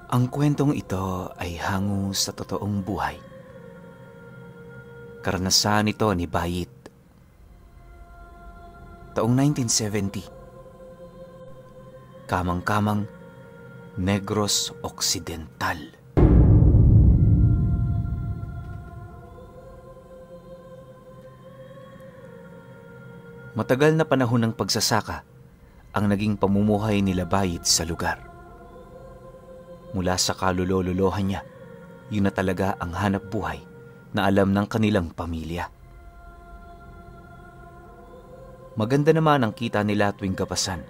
Ang kwentong ito ay hango sa totoong buhay. Karanasan ito ni Bayit. Taong 1970. Kamang-kamang Negros Occidental. Matagal na panahon ng pagsasaka ang naging pamumuhay nila Bayit sa lugar. Mula sa kalulololohan niya, yun na talaga ang hanap buhay na alam ng kanilang pamilya. Maganda naman ang kita nila tuwing gapasan.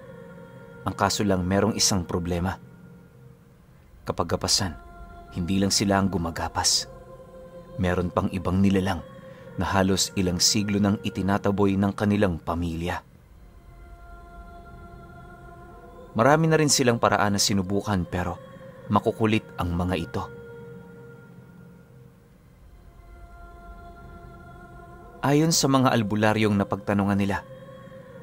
Ang kaso lang merong isang problema. Kapag gapasan, hindi lang sila ang gumagapas. Meron pang ibang nilalang na halos ilang siglo nang itinataboy ng kanilang pamilya. Marami na rin silang paraan na sinubukan pero makukulit ang mga ito. Ayon sa mga albularyong napagtanungan nila,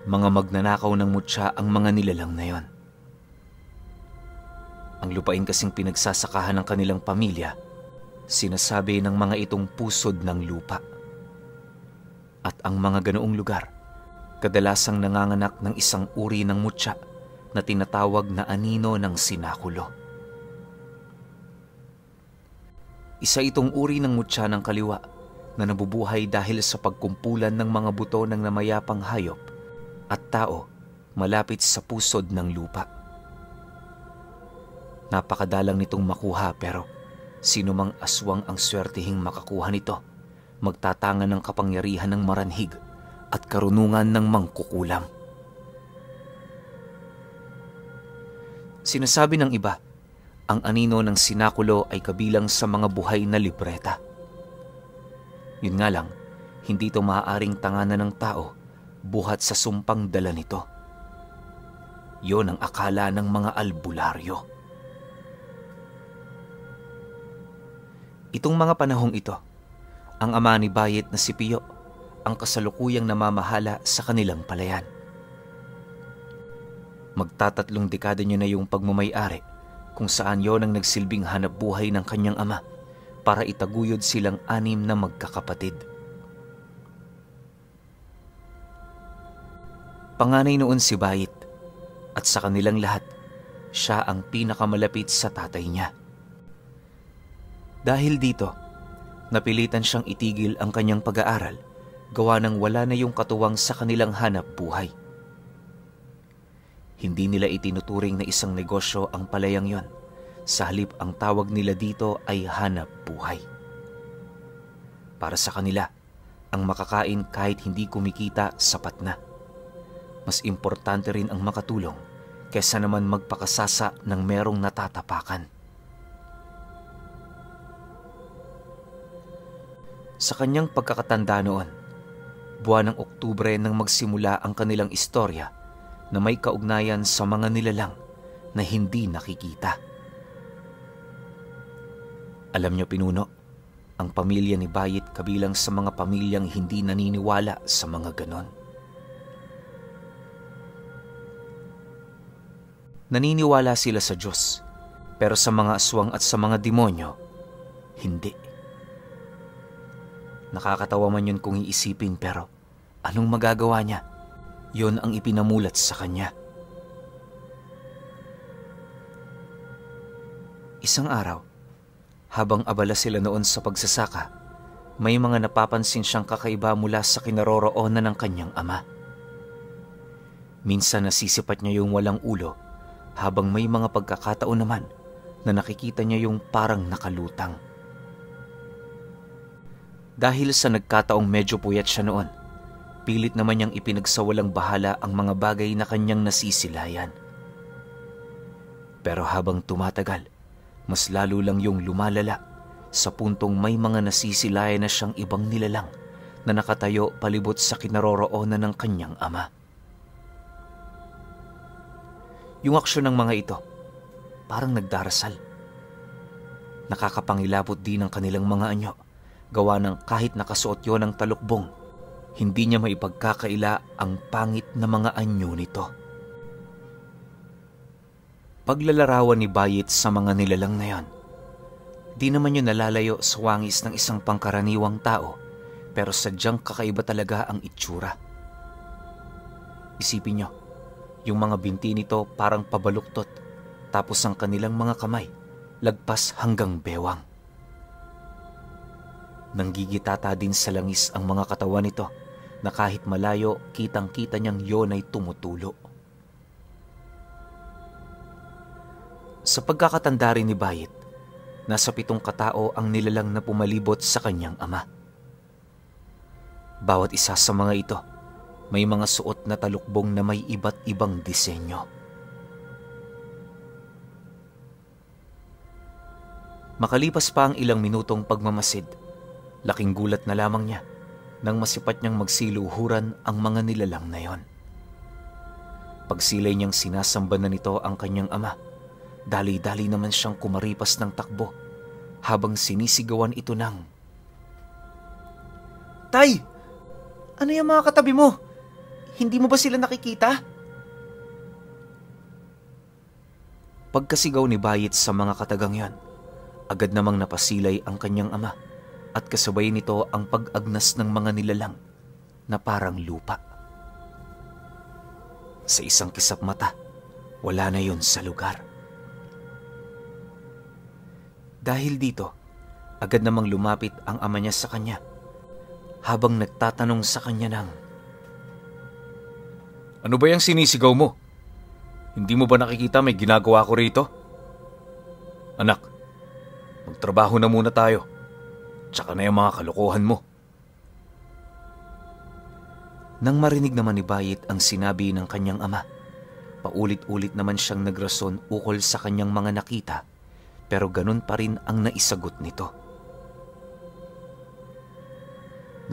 mga magnanakaw ng mutya ang mga nilalang na yon. Ang lupain kasing pinagsasakahan ng kanilang pamilya, sinasabi ng mga itong pusod ng lupa. At ang mga ganoong lugar, kadalasang nanganganak ng isang uri ng mutya na tinatawag na anino ng sinakulo. Isa itong uri ng mutya ng kaliwa na nabubuhay dahil sa pagkumpulan ng mga buto ng namayapang hayop at tao malapit sa pusod ng lupa. Napakadalang nitong makuha pero sino mang aswang ang swertehing makakuha nito, magtatangan ng kapangyarihan ng maranhig at karunungan ng mangkukulam. Sinasabi ng iba, ang anino ng sinakulo ay kabilang sa mga buhay na libreta. Yun nga lang, hindi ito maaaring tanganan ng tao buhat sa sumpang dala nito. Yon ang akala ng mga albularyo. Itong mga panahong ito, ang ama ni Bayit na si Pio ang kasalukuyang namamahala sa kanilang palayan. Magtatatlong dekada niya na yung pagmamay-ari kung saan yon ang nagsilbing hanap buhay ng kanyang ama para itaguyod silang 6 na magkakapatid. Panganay noon si Bayit at sa kanilang lahat, siya ang pinakamalapit sa tatay niya. Dahil dito, napilitan siyang itigil ang kanyang pag-aaral gawa ng wala na yung katuwang sa kanilang hanap buhay. Hindi nila itinuturing na isang negosyo ang palayang yon. Sa halip ang tawag nila dito ay hanap buhay. Para sa kanila, ang makakain kahit hindi kumikita sapat na. Mas importante rin ang makatulong kaysa naman magpakasasa ng merong natatapakan. Sa kanyang pagkakatanda noon, buwan ng Oktubre nang magsimula ang kanilang istorya na may kaugnayan sa mga nilalang na hindi nakikita. Alam niyo, Pinuno, ang pamilya ni Bayit kabilang sa mga pamilyang hindi naniniwala sa mga ganon. Naniniwala sila sa Diyos, pero sa mga aswang at sa mga demonyo, hindi. Nakakatawa man yun kung iisipin pero anong magagawa niya? Yon ang ipinamulat sa kanya. Isang araw, habang abala sila noon sa pagsasaka, may mga napapansin siyang kakaiba mula sa kinaroroonan ng kanyang ama. Minsan nasisipat niya yung walang ulo, habang may mga pagkakataon naman na nakikita niya yung parang nakalutang. Dahil sa nagkataong medyo puyat siya noon, pilit naman niyang ipinagsawalang bahala ang mga bagay na kanyang nasisilayan. Pero habang tumatagal, mas lalo lang yung lumalala sa puntong may mga nasisilayan na siyang ibang nilalang na nakatayo palibot sa kinaroroonan ng kanyang ama. Yung aksyon ng mga ito, parang nagdarasal. Nakakapangilabot din ang kanilang mga anyo, gawa ng kahit nakasuot yon ng talukbong, hindi niya maipagkakaila ang pangit na mga anyo nito. Paglalarawan ni Bayit sa mga nilalang na yon, di naman yun nalalayo sa wangis ng isang pangkaraniwang tao, pero sadyang kakaiba talaga ang itsura. Isipin nyo, yung mga binti nito parang pabaluktot, tapos ang kanilang mga kamay lagpas hanggang bewang. Nanggigitata din sa langis ang mga katawan nito na kahit malayo kitang-kita niyang yon ay tumutulo. Sa pagkakatanda rin ni Bayit, nasa 7 katao ang nilalang na pumalibot sa kanyang ama. Bawat isa sa mga ito, may mga suot na talukbong na may iba't ibang disenyo. Makalipas pa ang ilang minutong pagmamasid, laking gulat na lamang niya nang masipat niyang magsiluhuran ang mga nilalang na yon. Pagsilay niyang sinasamba na nito ang kanyang ama, dali-dali naman siyang kumaripas ng takbo habang sinisigawan ito ng, "Tay! Ano yung mga katabi mo? Hindi mo ba sila nakikita?" Pagkasigaw ni Bayit sa mga katagang yon, agad namang napasilay ang kanyang ama at kasabay nito ang pag-agnas ng mga nilalang na parang lupa. Sa isang kisap mata, wala na yon sa lugar. Dahil dito, agad namang lumapit ang ama niya sa kanya habang nagtatanong sa kanya ng, "Ano ba yung sinisigaw mo? Hindi mo ba nakikita may ginagawa ko rito? Anak, magtrabaho na muna tayo. Tsaka na yung mga kalokohan mo." Nang marinig naman ni Bayit ang sinabi ng kanyang ama, paulit-ulit naman siyang nagrason ukol sa kanyang mga nakita, pero ganun pa rin ang naisagot nito.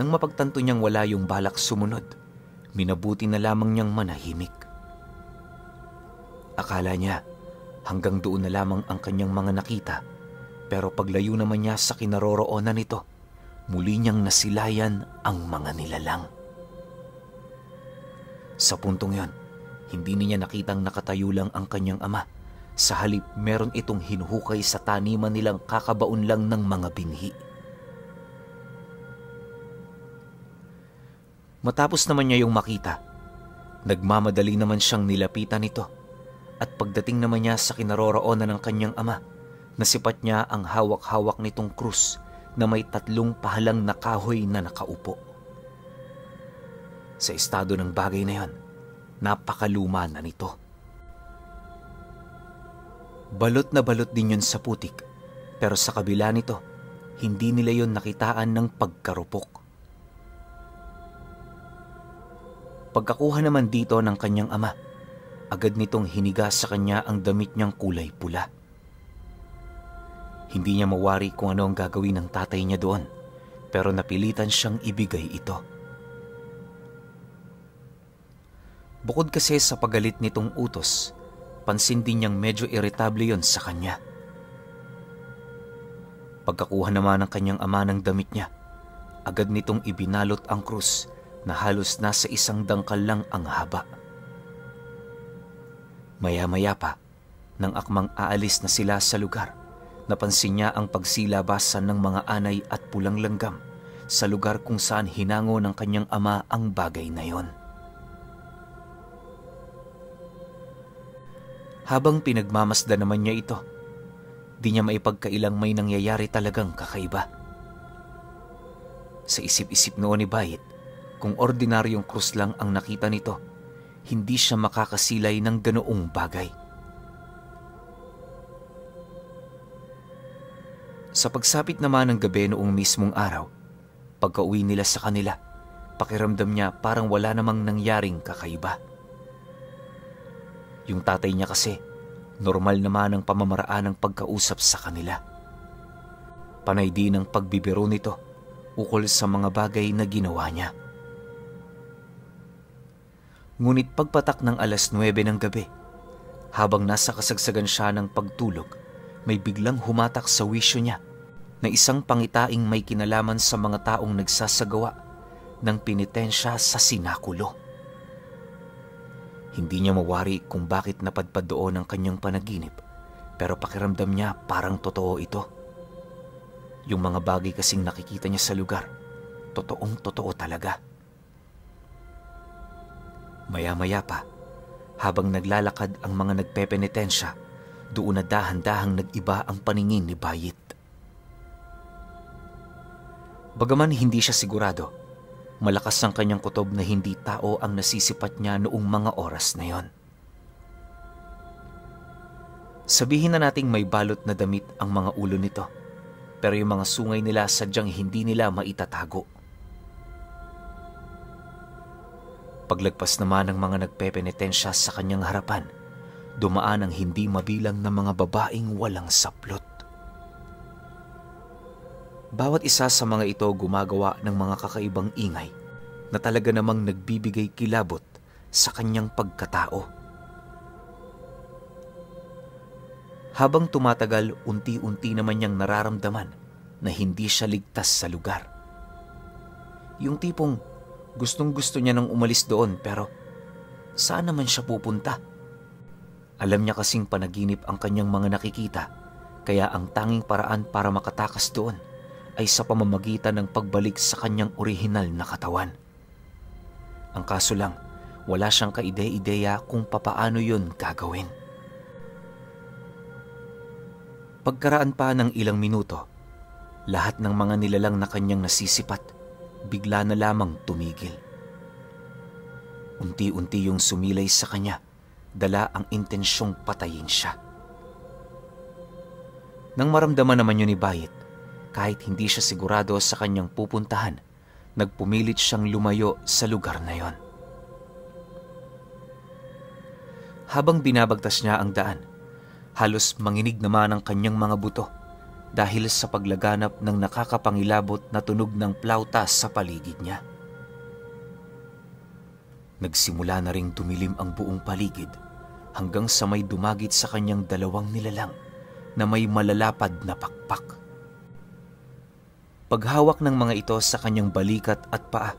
Nang mapagtanto niyang wala yung balak sumunod, minabuti na lamang niyang manahimik. Akala niya hanggang doon na lamang ang kanyang mga nakita, pero paglayo naman niya sa kinaroroonan nito, muli niyang nasilayan ang mga nilalang. Sa puntong yon, hindi niya nakitang nakatayo lang ang kanyang ama. Sa halip, meron itong hinuhukay sa taniman nilang kakabaon lang ng mga binhi. Matapos naman niya yung makita, nagmamadali naman siyang nilapitan nito, at pagdating naman niya sa kinaroroonan ng kanyang ama, nasipat niya ang hawak-hawak nitong krus na may 3 pahalang na kahoy na nakaupo. Sa estado ng bagay na yon, napakaluma na nito. Balot na balot din yun sa putik, pero sa kabila nito, hindi nila yon nakitaan ng pagkarupok. Pagkakuha naman dito ng kanyang ama, agad nitong hiniga sa kanya ang damit niyang kulay pula. Hindi niya mawari kung ano ang gagawin ng tatay niya doon, pero napilitan siyang ibigay ito. Bukod kasi sa pagalit nitong utos, pansin din niyang medyo iritable yon sa kanya. Pagkakuha naman ng kanyang ama ng damit niya, agad nitong ibinalot ang krus na halos nasa 1 dangkal lang ang haba. Maya-maya pa, nang akmang aalis na sila sa lugar, napansin niya ang pagsilabasan ng mga anay at pulang langgam sa lugar kung saan hinango ng kanyang ama ang bagay na yon. Habang pinagmamasdan naman niya ito, di niya maipagkailang may nangyayari talagang kakaiba. Sa isip-isip noon ni Bayit, kung ordinaryong krus lang ang nakita nito, hindi siya makakasilay ng ganoong bagay. Sa pagsapit naman ng gabi noong mismong araw, pagka-uwi nila sa kanila, pakiramdam niya parang wala namang nangyaring kakaiba. Yung tatay niya kasi, normal naman ang pamamaraan ng pagkausap sa kanila. Panay din ang pagbibiro nito ukol sa mga bagay na ginawa niya. Ngunit pagpatak ng 9:00 ng gabi, habang nasa kasagsagan siya ng pagtulog, may biglang humatak sa wisyo niya na isang pangitaing may kinalaman sa mga taong nagsasagawa ng penitensya sa sinakulo. Hindi niya mawari kung bakit napadpad doon ang kanyang panaginip, pero pakiramdam niya parang totoo ito. Yung mga bagay kasing nakikita niya sa lugar, totoong totoo talaga. Maya-maya pa, habang naglalakad ang mga nagpepenitensya, doon na dahan-dahang nag-iba ang paningin ni Bayit. Bagaman hindi siya sigurado, malakas ang kanyang kutob na hindi tao ang nasisipat niya noong mga oras na yon. Sabihin na nating may balot na damit ang mga ulo nito, pero yung mga sungay nila sadyang hindi nila maitatago. Paglagpas naman ng mga nagpepenitensya sa kanyang harapan, dumaan ang hindi mabilang na mga babaeng walang saplot. Bawat isa sa mga ito gumagawa ng mga kakaibang ingay na talaga namang nagbibigay kilabot sa kanyang pagkatao. Habang tumatagal, unti-unti naman niyang nararamdaman na hindi siya ligtas sa lugar. Yung tipong gustong-gusto niya nang umalis doon, pero saan naman siya pupunta? Alam niya kasing panaginip ang kanyang mga nakikita, kaya ang tanging paraan para makatakas doon ay sa pamamagitan ng pagbalik sa kanyang orihinal na katawan. Ang kaso lang, wala siyang kaide-ideya kung papaano yun gagawin. Pagkaraan pa ng ilang minuto, lahat ng mga nilalang na kanyang nasisipat, bigla na lamang tumigil. Unti-unti yung sumilay sa kanya, dala ang intensyong patayin siya. Nang maramdaman naman yun ni Bayit, kahit hindi siya sigurado sa kanyang pupuntahan, nagpumilit siyang lumayo sa lugar na yon. Habang binabagtas niya ang daan, halos manginig naman ang kanyang mga buto dahil sa paglaganap ng nakakapangilabot na tunog ng plauta sa paligid niya. Nagsimula na ring dumilim ang buong paligid hanggang sa may dumagit sa kanyang dalawang nilalang na may malalapad na pakpak. Paghawak ng mga ito sa kanyang balikat at paa,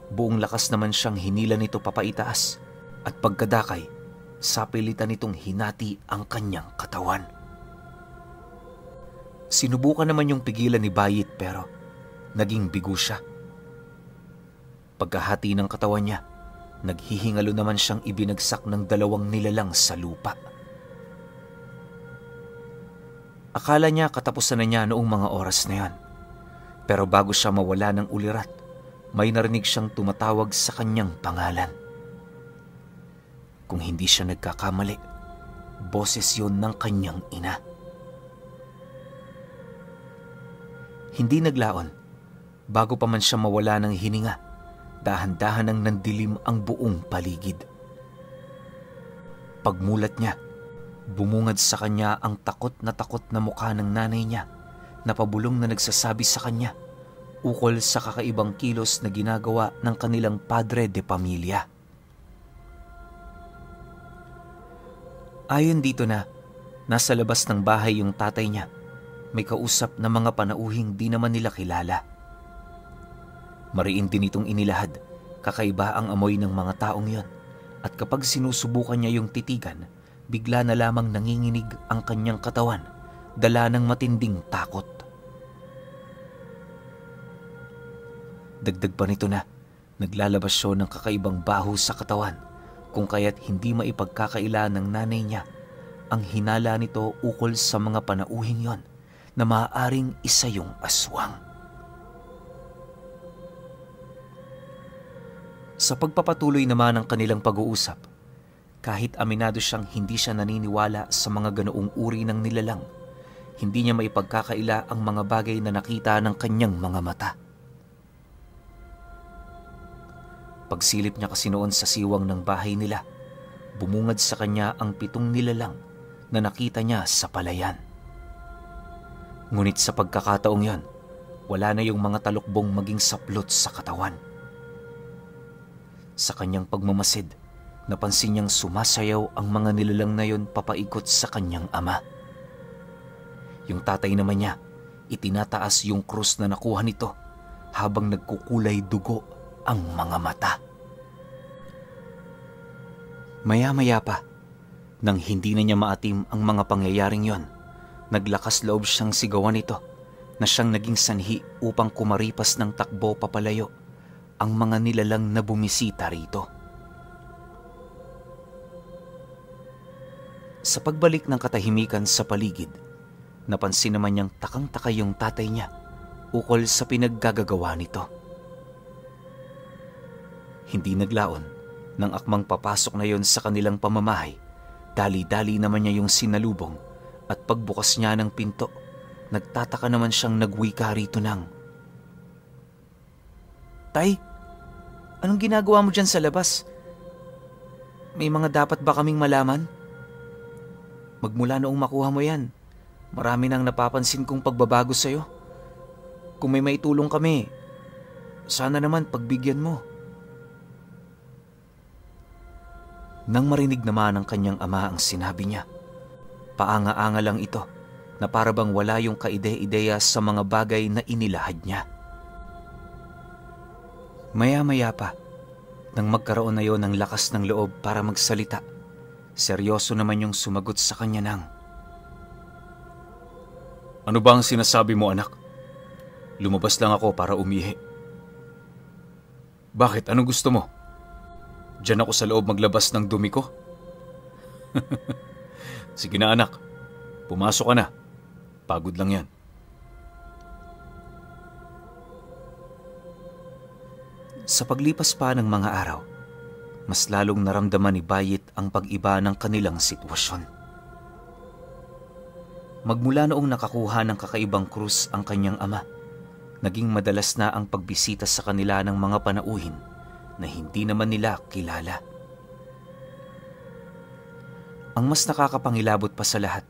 buong lakas naman siyang hinila nito papaitaas at pagkadakay, sapilitan nitong hinati ang kanyang katawan. Sinubukan naman yung pigilan ni Bayit pero naging bigo siya. Pagkahati ng katawan niya, naghihingalo naman siyang ibinagsak ng dalawang nilalang sa lupa. Akala niya katapusan na niya noong mga oras na yon. Pero bago siya mawala ng ulirat, may narinig siyang tumatawag sa kanyang pangalan. Kung hindi siya nagkakamali, boses yun ng kanyang ina. Hindi naglaon, bago pa man siya mawala ng hininga, dahan-dahan ang nandilim ang buong paligid. Pagmulat niya, bumungad sa kanya ang takot na mukha ng nanay niya, na pabulong na nagsasabi sa kanya ukol sa kakaibang kilos na ginagawa ng kanilang padre de pamilya. Ayon dito na nasa labas ng bahay yung tatay niya, may kausap na mga panauhing di naman nila kilala. Mariin din itong inilahad, kakaiba ang amoy ng mga taong yon, at kapag sinusubukan niya yung titigan, bigla na lamang nanginginig ang kanyang katawan, dala ng matinding takot. Dagdag pa nito na naglalabas siya ng kakaibang baho sa katawan, kung kaya't hindi maipagkakaila ng nanay niya ang hinala nito ukol sa mga panauhing yon na maaaring isa yung aswang. Sa pagpapatuloy naman ng kanilang pag-uusap, kahit aminado siyang hindi siya naniniwala sa mga ganoong uri ng nilalang, hindi niya maipagkakaila ang mga bagay na nakita ng kanyang mga mata. Pagsilip niya kasi noon sa siwang ng bahay nila, bumungad sa kanya ang 7 nilalang na nakita niya sa palayan. Ngunit sa pagkakataong yon, wala na yung mga talukbong maging saplot sa katawan. Sa kanyang pagmamasid, napansin niyang sumasayaw ang mga nilalang na yon papaikot sa kanyang ama. Yung tatay naman niya, itinataas yung krus na nakuha nito habang nagkukulay dugo ang mga mata. Maya-maya pa, nang hindi na niya maatim ang mga pangyayaring yon, naglakas loob siyang sigawan ito na siyang naging sanhi upang kumaripas ng takbo papalayo ang mga nilalang na bumisita rito. Sa pagbalik ng katahimikan sa paligid, napansin naman niyang takang-taka yung tatay niya ukol sa pinaggagawa nito. Hindi naglaon nang akmang papasok na yon sa kanilang pamamahay, dali-dali naman niya yung sinalubong at pagbukas niya ng pinto, nagtataka naman siyang nagwika rito ng, "Tay, anong ginagawa mo dyan sa labas? May mga dapat ba kaming malaman? Magmula noong makuha mo yan, marami nang napapansin kong pagbabago sa'yo. Kung may maitulong kami, sana naman pagbigyan mo." Nang marinig naman ng kanyang ama ang sinabi niya, paanga-anga lang ito na parabang wala yung kaide-ideya sa mga bagay na inilahad niya. Maya-maya pa, nang magkaroon na yon ng lakas ng loob para magsalita, seryoso naman yung sumagot sa kanya ng, "Ano ba ang sinasabi mo, anak? Lumabas lang ako para umihi." "Bakit? Anong gusto mo? Diyan ako sa loob maglabas ng dumi ko?" "Sige na anak, pumasok ka na. Pagod lang yan." Sa paglipas pa ng mga araw, mas lalong naramdaman ni Bayit ang pag-iba ng kanilang sitwasyon. Magmula noong nakakuha ng kakaibang krus ang kanyang ama, naging madalas na ang pagbisita sa kanila ng mga panauhin na hindi naman nila kilala. Ang mas nakakapangilabot pa sa lahat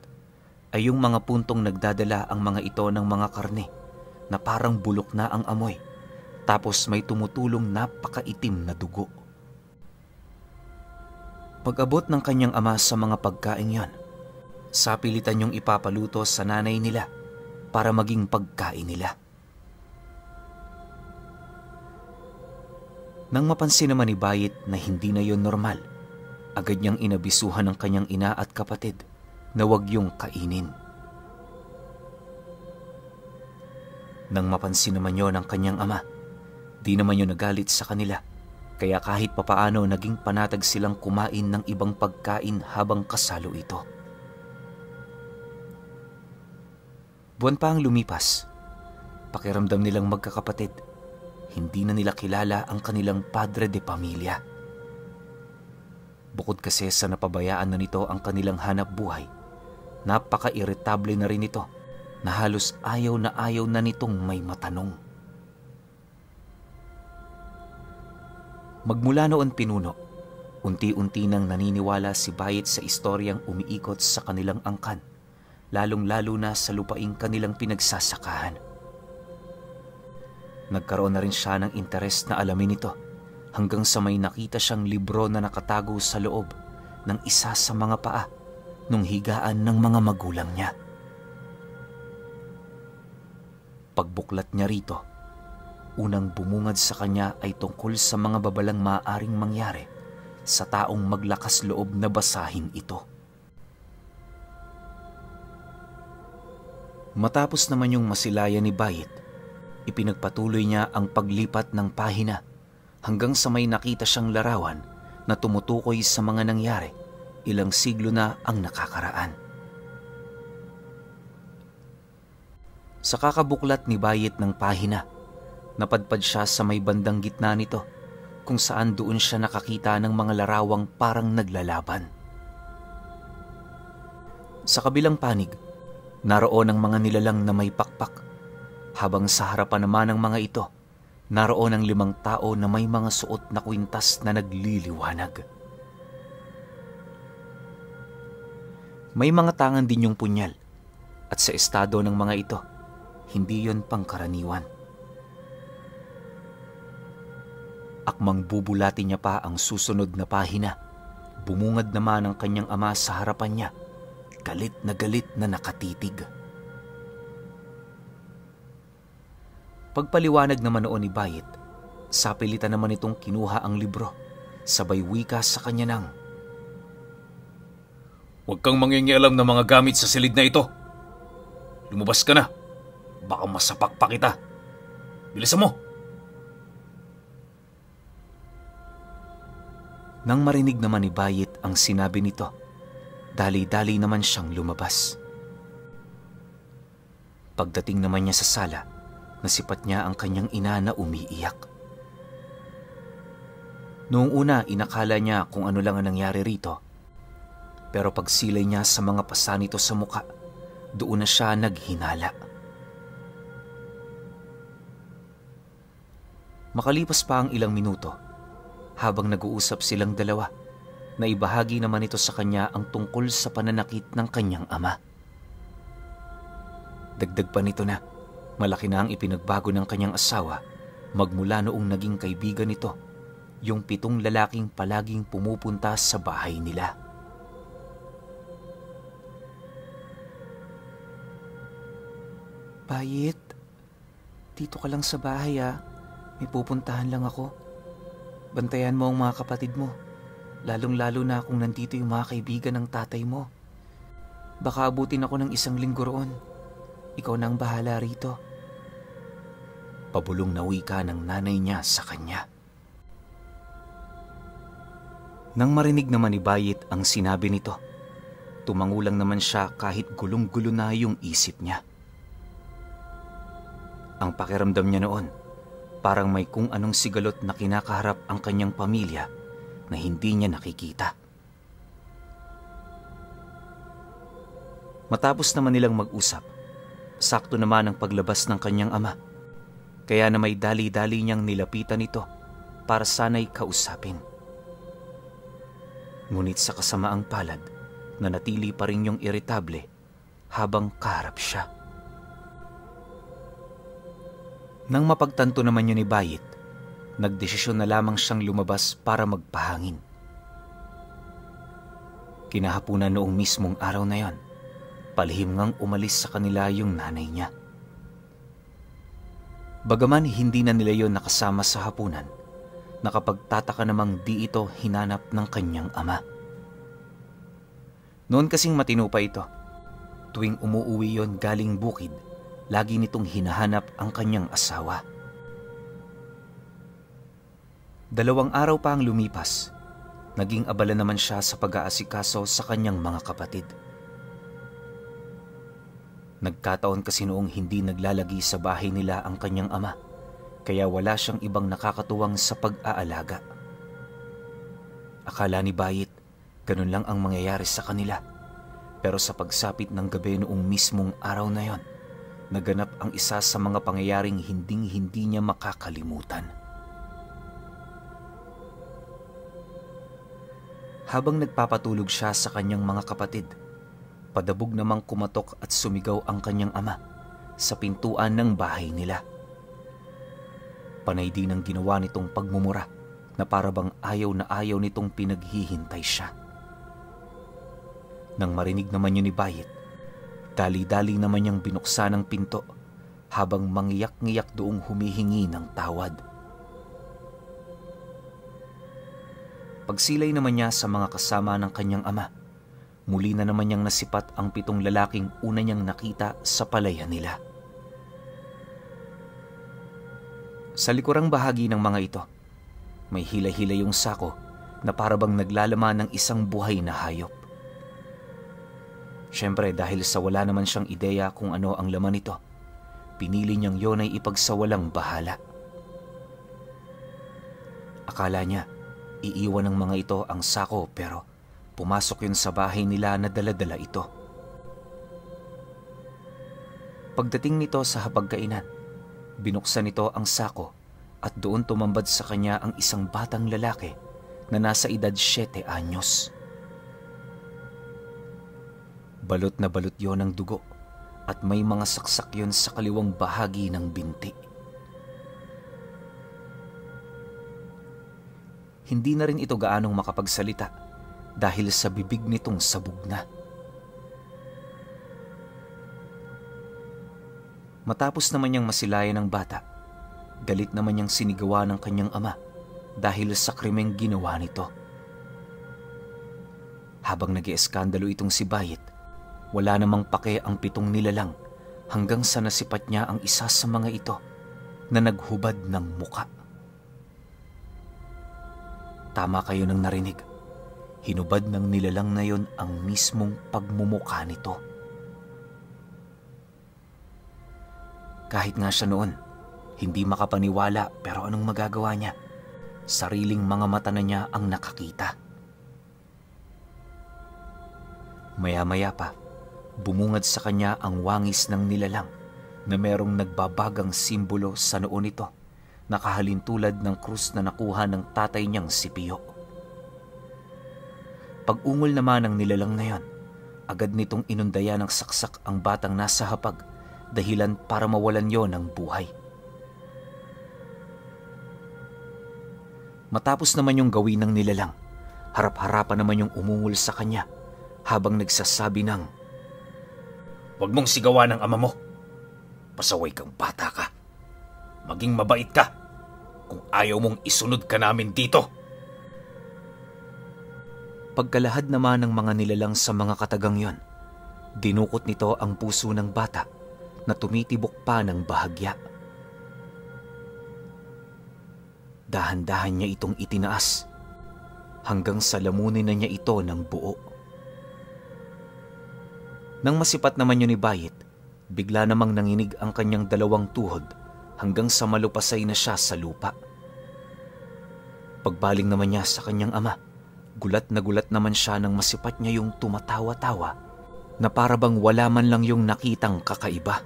ay yung mga puntong nagdadala ang mga ito ng mga karne na parang bulok na ang amoy, tapos may tumutulong napakaitim na dugo. Pag-abot ng kanyang ama sa mga pagkain yon, sapilitan yung ipapaluto sa nanay nila para maging pagkain nila. Nang mapansin naman ni Bayit na hindi na yon normal, agad niyang inabisuhan ng kanyang ina at kapatid na huwag yung kainin. Nang mapansin naman yon ng kanyang ama, di naman yon nagalit sa kanila, kaya kahit papaano naging panatag silang kumain ng ibang pagkain habang kasalo ito. Buwan pa ang lumipas, pakiramdam nilang magkakapatid, hindi na nila kilala ang kanilang padre de pamilya. Bukod kasi sa napabayaan na nito ang kanilang hanap buhay, napaka-irritable na rin ito na halos ayaw na nitong may matanong. Magmula noon pinuno, unti-unti nang naniniwala si Bayit sa istoryang umiikot sa kanilang angkan, lalong-lalo na sa lupaing kanilang pinagsasakahan. Nagkaroon na rin siya ng interes na alamin ito hanggang sa may nakita siyang libro na nakatago sa loob ng isa sa mga paa nung higaan ng mga magulang niya. Pagbuklat niya rito, unang bumungad sa kanya ay tungkol sa mga babalang maaaring mangyari sa taong maglakas loob na basahin ito. Matapos naman yung masilayan ni Bayit, ipinagpatuloy niya ang paglipat ng pahina hanggang sa may nakita siyang larawan na tumutukoy sa mga nangyari ilang siglo na ang nakakaraan. Sa kakabuklat ni Bayit ng pahina, napadpad siya sa may bandang gitna nito kung saan doon siya nakakita ng mga larawang parang naglalaban. Sa kabilang panig, naroon ang mga nilalang na may pakpak, habang sa harapan naman ng mga ito, naroon ang 5 tao na may mga suot na kwintas na nagliliwanag. May mga tangan din yung punyal, at sa estado ng mga ito, hindi yon pangkaraniwan. Akmang bubulatin niya pa ang susunod na pahina, bumungad naman ang kanyang ama sa harapan niya, galit na nakatitig. Pagpaliwanag naman noon ni Bayit, sapilitan naman itong kinuha ang libro, sabay wika sa kanya ng, Huwag kang mangingialam ng mga gamit sa silid na ito. Lumabas ka na. Baka masapak pa kita. Bilisan mo! Nang marinig naman ni Bayit ang sinabi nito, dali-dali naman siyang lumabas. Pagdating naman niya sa sala, nasipat niya ang kanyang ina na umiiyak. Noong una, inakala niya kung ano lang ang nangyari rito. Pero pagsilay niya sa mga pasa nito sa muka, doon na siya naghinala. Makalipas pa ang ilang minuto, habang nag-uusap silang dalawa, naibahagi naman ito sa kanya ang tungkol sa pananakit ng kanyang ama. Dagdag pa nito na malaki na ang ipinagbago ng kanyang asawa magmula noong naging kaibigan nito, yung 7 lalaking palaging pumupunta sa bahay nila. Bayit, dito ka lang sa bahay May pupuntahan lang ako. Bantayan mo ang mga kapatid mo, lalong-lalo na kung nandito yung mga kaibigan ng tatay mo. Baka abutin ako ng 1 linggo roon. Ikaw na ang bahala rito. Pabulong na wika ng nanay niya sa kanya. Nang marinig naman ni Bayit ang sinabi nito, tumangulang naman siya kahit gulong-gulo na yung isip niya. Ang pakiramdam niya noon, parang may kung anong sigalot na kinakaharap ang kanyang pamilya na hindi niya nakikita. Matapos naman nilang mag-usap, sakto naman ang paglabas ng kanyang ama, kaya na may dali-dali niyang nilapitan ito para sana'y kausapin. Ngunit sa kasamaang palad, nanatili pa rin yung iritable habang kaharap siya. Nang mapagtanto naman yun ni Bayit, nagdesisyon na lamang siyang lumabas para magpahangin. Kinahapunan noong mismong araw na yon, palihim ngang umalis sa kanila yung nanay niya. Bagaman hindi na nila yon nakasama sa hapunan, nakapagtataka namang di ito hinanap ng kanyang ama. Noon kasing matino pa ito, tuwing umuuwi yon galing bukid, lagi nitong hinahanap ang kanyang asawa. 2 araw pa ang lumipas, naging abala naman siya sa pag-aasikaso sa kanyang mga kapatid. Nagkataon kasi noong hindi naglalagi sa bahay nila ang kanyang ama, kaya wala siyang ibang nakakatuwang sa pag-aalaga. Akala ni Bayit, ganun lang ang mangyayari sa kanila, pero sa pagsapit ng gabi noong mismong araw na yon, naganap ang isa sa mga pangyayaring hinding-hindi niya makakalimutan. Habang nagpapatulog siya sa kanyang mga kapatid, padabog namang kumatok at sumigaw ang kanyang ama sa pintuan ng bahay nila. Panay din ang ginawa nitong pagmumura na parabang ayaw na ayaw nitong pinaghihintay siya. Nang marinig naman yun ni Bayit, dali-dali naman niyang binuksan ang pinto habang mangiyak-ngiyak doong humihingi ng tawad. Pagsilay naman niya sa mga kasama ng kanyang ama, muli na naman niyang nasipat ang 7 lalaking una niyang nakita sa palayan nila. Sa likurang bahagi ng mga ito, may hila-hila yung sako na parabang naglalaman ng isang buhay na hayop. Siyempre dahil sa wala naman siyang ideya kung ano ang laman nito, pinili niyang yon ay ipagsawalang bahala. Akala niya, iiwan ng mga ito ang sako pero pumasok yun sa bahay nila na dala-dala ito. Pagdating nito sa hapagkainan, binuksan nito ang sako at doon tumambad sa kanya ang isang batang lalaki na nasa edad 7 anyos. Balot na balot yon ng dugo at may mga saksak yon sa kaliwang bahagi ng binti. Hindi na rin ito gaanong makapagsalita dahil sa bibig nitong sabog na. Matapos naman niyang masilayan ng bata, galit naman niyang sinigawa ng kanyang ama dahil sa krimeng ginawa nito. Habang nag-ieskandalo itong si Bayit, wala namang pake ang 7 nilalang hanggang sa nasipat niya ang isa sa mga ito na naghubad ng muka. Tama kayo nang narinig. Hinubad ng nilalang na yon ang mismong pagmumuka nito. Kahit nga siya noon, hindi makapaniwala, pero anong magagawa niya? Sariling mga mata na niya ang nakakita. Maya-maya pa, bumungad sa kanya ang wangis ng nilalang na merong nagbabagang simbolo sa noo nito, nakahalintulad ng krus na nakuha ng tatay niyang si Pio. Pag-ungol naman ng nilalang na yon, agad nitong inundaya ng saksak ang batang nasa hapag, dahilan para mawalan yon ng buhay. Matapos naman yung gawin ng nilalang, harap-harapan naman yung umungol sa kanya habang nagsasabi ng, "Huwag mong sigawan ang ama mo. Pasaway kang bata ka. Maging mabait ka kung ayaw mong isunod ka namin dito." Pagkalahad naman ng mga nilalang sa mga katagang yon, dinukot nito ang puso ng bata na tumitibok pa ng bahagya. Dahan-dahan niya itong itinaas hanggang sa lamunin na niya ito ng buo. Nang masipat naman yun ni Bayit, bigla namang nanginig ang kanyang 2 tuhod hanggang sa malupasay na siya sa lupa. Pagbaling naman niya sa kanyang ama, gulat naman siya nang masipat niya yung tumatawa-tawa na para bang wala man lang yung nakitang kakaiba.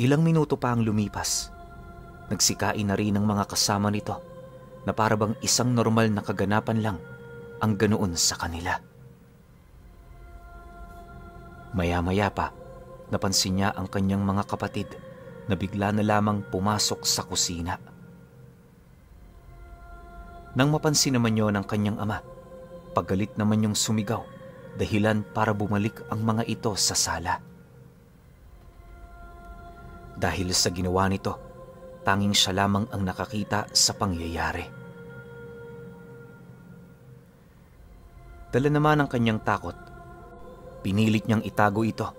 Ilang minuto pa ang lumipas. Nagsikain na rin ang mga kasama nito na para bang isang normal na kaganapan lang ang ganoon sa kanila. Maya-maya pa, napansin niya ang kanyang mga kapatid na bigla na lamang pumasok sa kusina. Nang mapansin naman yon ng kanyang ama, paggalit naman yung sumigaw, dahilan para bumalik ang mga ito sa sala. Dahil sa ginawa nito, tanging siya lamang ang nakakita sa pangyayari. Dala naman ang kanyang takot, pinilit niyang itago ito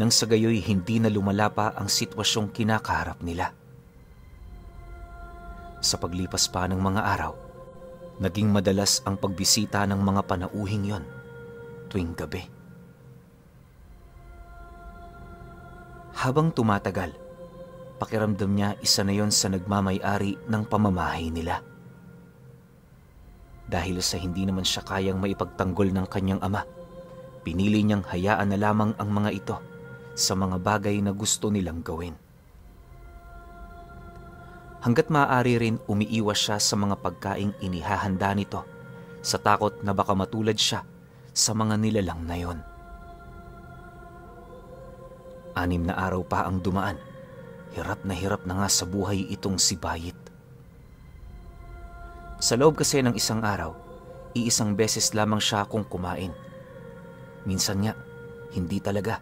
nang sa gayoy hindi na lumala pa ang sitwasyong kinakaharap nila. Sa paglipas pa ng mga araw, naging madalas ang pagbisita ng mga panauhing yon tuwing gabi. Habang tumatagal, pakiramdam niya isa na yon sa nagmamay-ari ng pamamahay nila. Dahil sa hindi naman siya kayang maipagtanggol ng kanyang ama, pinili niyang hayaan na lamang ang mga ito sa mga bagay na gusto nilang gawin. Hanggat maaari rin umiiwas siya sa mga pagkaing inihahanda nito sa takot na baka matulad siya sa mga nilalang na yon. 6 na araw pa ang dumaan. Hirap na nga sa buhay itong si Bayit. Sa loob kasi ng isang araw, iisang beses lamang siya kung kumain. Minsan nga, hindi talaga.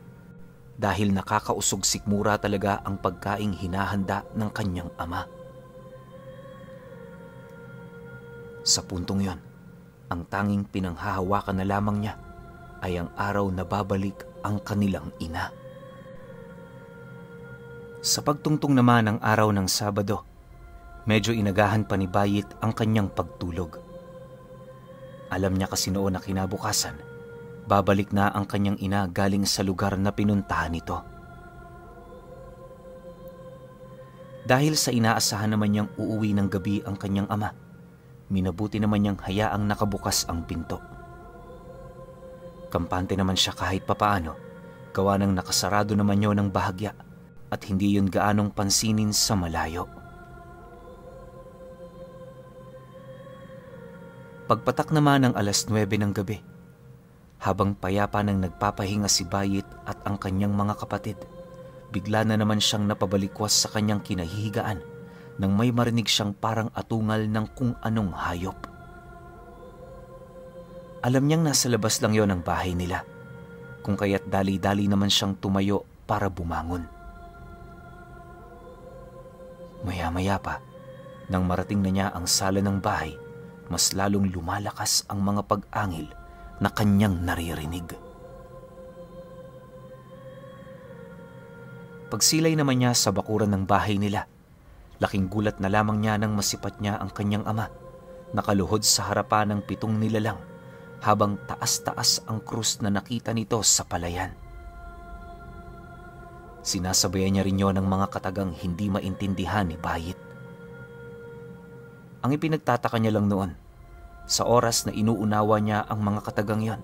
Dahil nakakausog sikmura talaga ang pagkaing hinahanda ng kanyang ama. Sa puntong yon, ang tanging pinanghahawakan na lamang niya ay ang araw na babalik ang kanilang ina. Sa pagtungtong naman ng araw ng Sabado, medyo inagahan pa ni Bayit ang kanyang pagtulog. Alam niya kasi noon na kinabukasan, babalik na ang kanyang ina galing sa lugar na pinuntahan nito. Dahil sa inaasahan naman niyang uuwi ng gabi ang kanyang ama, minabuti naman niyang hayaang nakabukas ang pinto. Kampante naman siya kahit papaano, gawa ng nakasarado naman yun ng bahagya at hindi yun gaanong pansinin sa malayo. Pagpatak naman ng 9:00 ng gabi, habang payapa nang nagpapahinga si Bayit at ang kanyang mga kapatid, bigla na naman siyang napabalikwas sa kanyang kinahihigaan nang may marinig siyang parang atungal ng kung anong hayop. Alam niyang nasa labas lang yon ang bahay nila, kung kaya't dali-dali naman siyang tumayo para bumangon. Maya-maya pa, nang marating na niya ang sala ng bahay, mas lalong lumalakas ang mga pag-angil na kanyang naririnig. Pagsilay naman niya sa bakuran ng bahay nila, laking gulat na lamang niya nang masipat niya ang kanyang ama, nakaluhod sa harapan ng 7 nilalang, habang taas-taas ang krus na nakita nito sa palayan. Sinasabayan niya rin yon ng mga katagang hindi maintindihan ni Bayit. Ang ipinagtataka niya lang noon, sa oras na inuunawa niya ang mga katagang yon,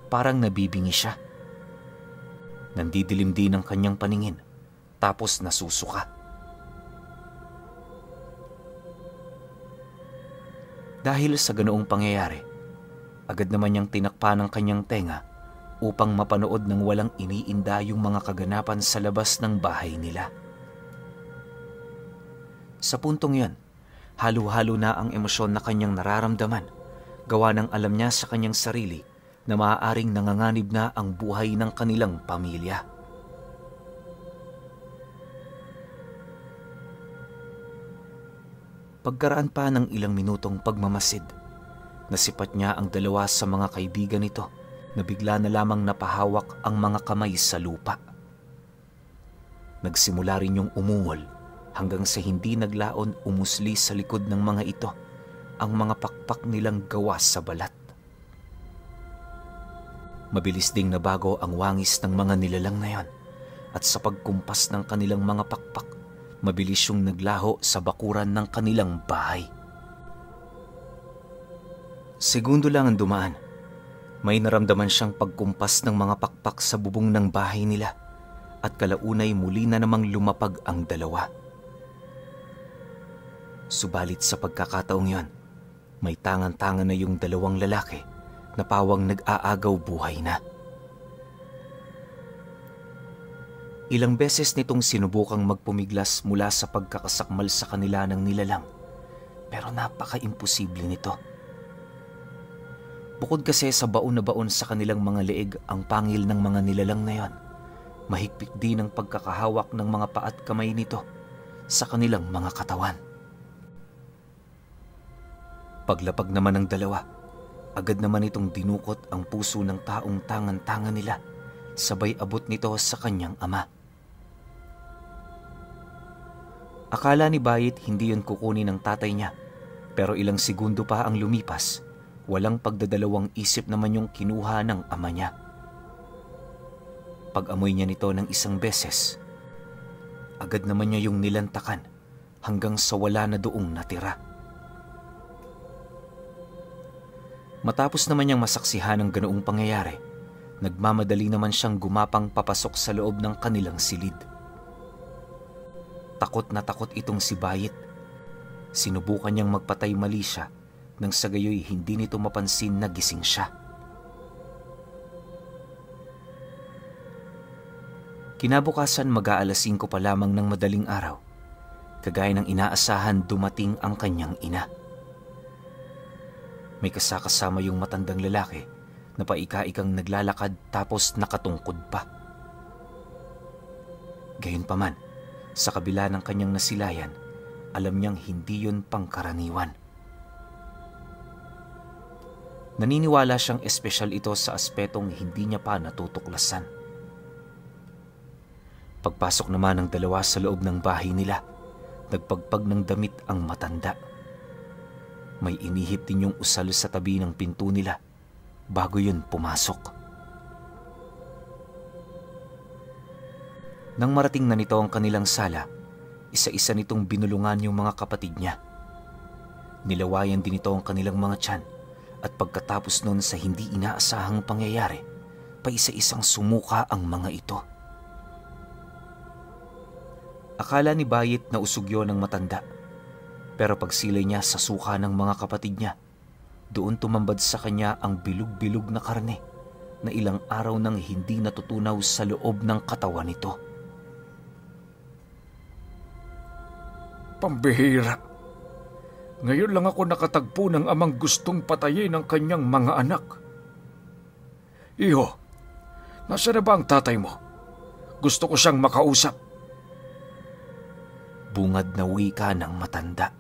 parang nabibingi siya. Nandidilim din ang kanyang paningin, tapos nasusuka. Dahil sa ganoong pangyayari, agad naman niyang tinakpan ang kanyang tenga upang mapanood ng walang iniinda yung mga kaganapan sa labas ng bahay nila. Sa puntong yon, halo-halo na ang emosyon na kanyang nararamdaman, gawa ng alam niya sa kanyang sarili na maaaring nanganganib na ang buhay ng kanilang pamilya. Pagkaraan pa ng ilang minutong pagmamasid, nasipat niya ang 2 sa mga kaibigan nito na bigla na lamang napahawak ang mga kamay sa lupa. Nagsimula rin yung umungol hanggang sa hindi naglaon umusli sa likod ng mga ito ang mga pakpak nilang gawa sa balat. Mabilis ding nabago ang wangis ng mga nilalang na yon, at sa pagkumpas ng kanilang mga pakpak, mabilis yung naglaho sa bakuran ng kanilang bahay. Segundo lang ang dumaan, may naramdaman siyang pagkumpas ng mga pakpak sa bubong ng bahay nila, at kalaunay muli na namang lumapag ang 2. Subalit sa pagkakataong yon, may tangan-tangan na yung 2 lalaki na pawang nag-aagaw buhay na. Ilang beses nitong sinubukang magpumiglas mula sa pagkakasakmal sa kanila ng nilalang, pero napaka-imposible nito. Bukod kasi sa baon na baon sa kanilang mga leeg ang pangil ng mga nilalang na yon, mahigpit din ang pagkakahawak ng mga paa at kamay nito sa kanilang mga katawan. Paglapag naman ng 2, agad naman itong dinukot ang puso ng taong tangan-tangan nila, sabay abot nito sa kanyang ama. Akala ni Bayit hindi yun kukunin ng tatay niya, pero ilang segundo pa ang lumipas, walang pagdadalawang isip naman yung kinuha ng ama niya. Pag-amoy niya nito ng 1 beses, agad naman niya yung nilantakan hanggang sa wala na doong natira. Matapos naman niyang masaksihan ang ganoong pangyayari, nagmamadali naman siyang gumapang papasok sa loob ng kanilang silid. Takot na takot itong si Bayit. Sinubukan niyang magpatay mali siya, nang sa gayoy hindi nito mapansin na gising siya. Kinabukasan mag-aalas 5 pa lamang ng madaling araw. Kagaya ng inaasahan, dumating ang kanyang ina. May kasakasama yung matandang lalaki na paika-ikang naglalakad tapos nakatungkod pa. Gayunpaman, sa kabila ng kanyang nasilayan, alam niyang hindi yun pangkaraniwan. Naniniwala siyang espesyal ito sa aspetong hindi niya pa natutuklasan. Pagpasok naman ng 2 sa loob ng bahay nila, nagpagpag ng damit ang matanda. May inihip din yung usal sa tabi ng pinto nila bago yun pumasok. Nang marating na nito ang kanilang sala, isa-isa nitong binulungan yung mga kapatid niya. Nilawayan din ito ang kanilang mga tiyan, at pagkatapos nun sa hindi inaasahang pangyayari, pa isa-isang sumuka ang mga ito. Akala ni Bayit na usog yun ng matanda, pero pagsilay niya sa suka ng mga kapatid niya, doon tumambad sa kanya ang bilog-bilog na karne na ilang araw nang hindi natutunaw sa loob ng katawan nito. Pambihira! Ngayon lang ako nakatagpo ng amang gustong patayin ang kanyang mga anak. Iho, nasa na ba ang tatay mo? Gusto ko siyang makausap. Bungad na wika ng matanda.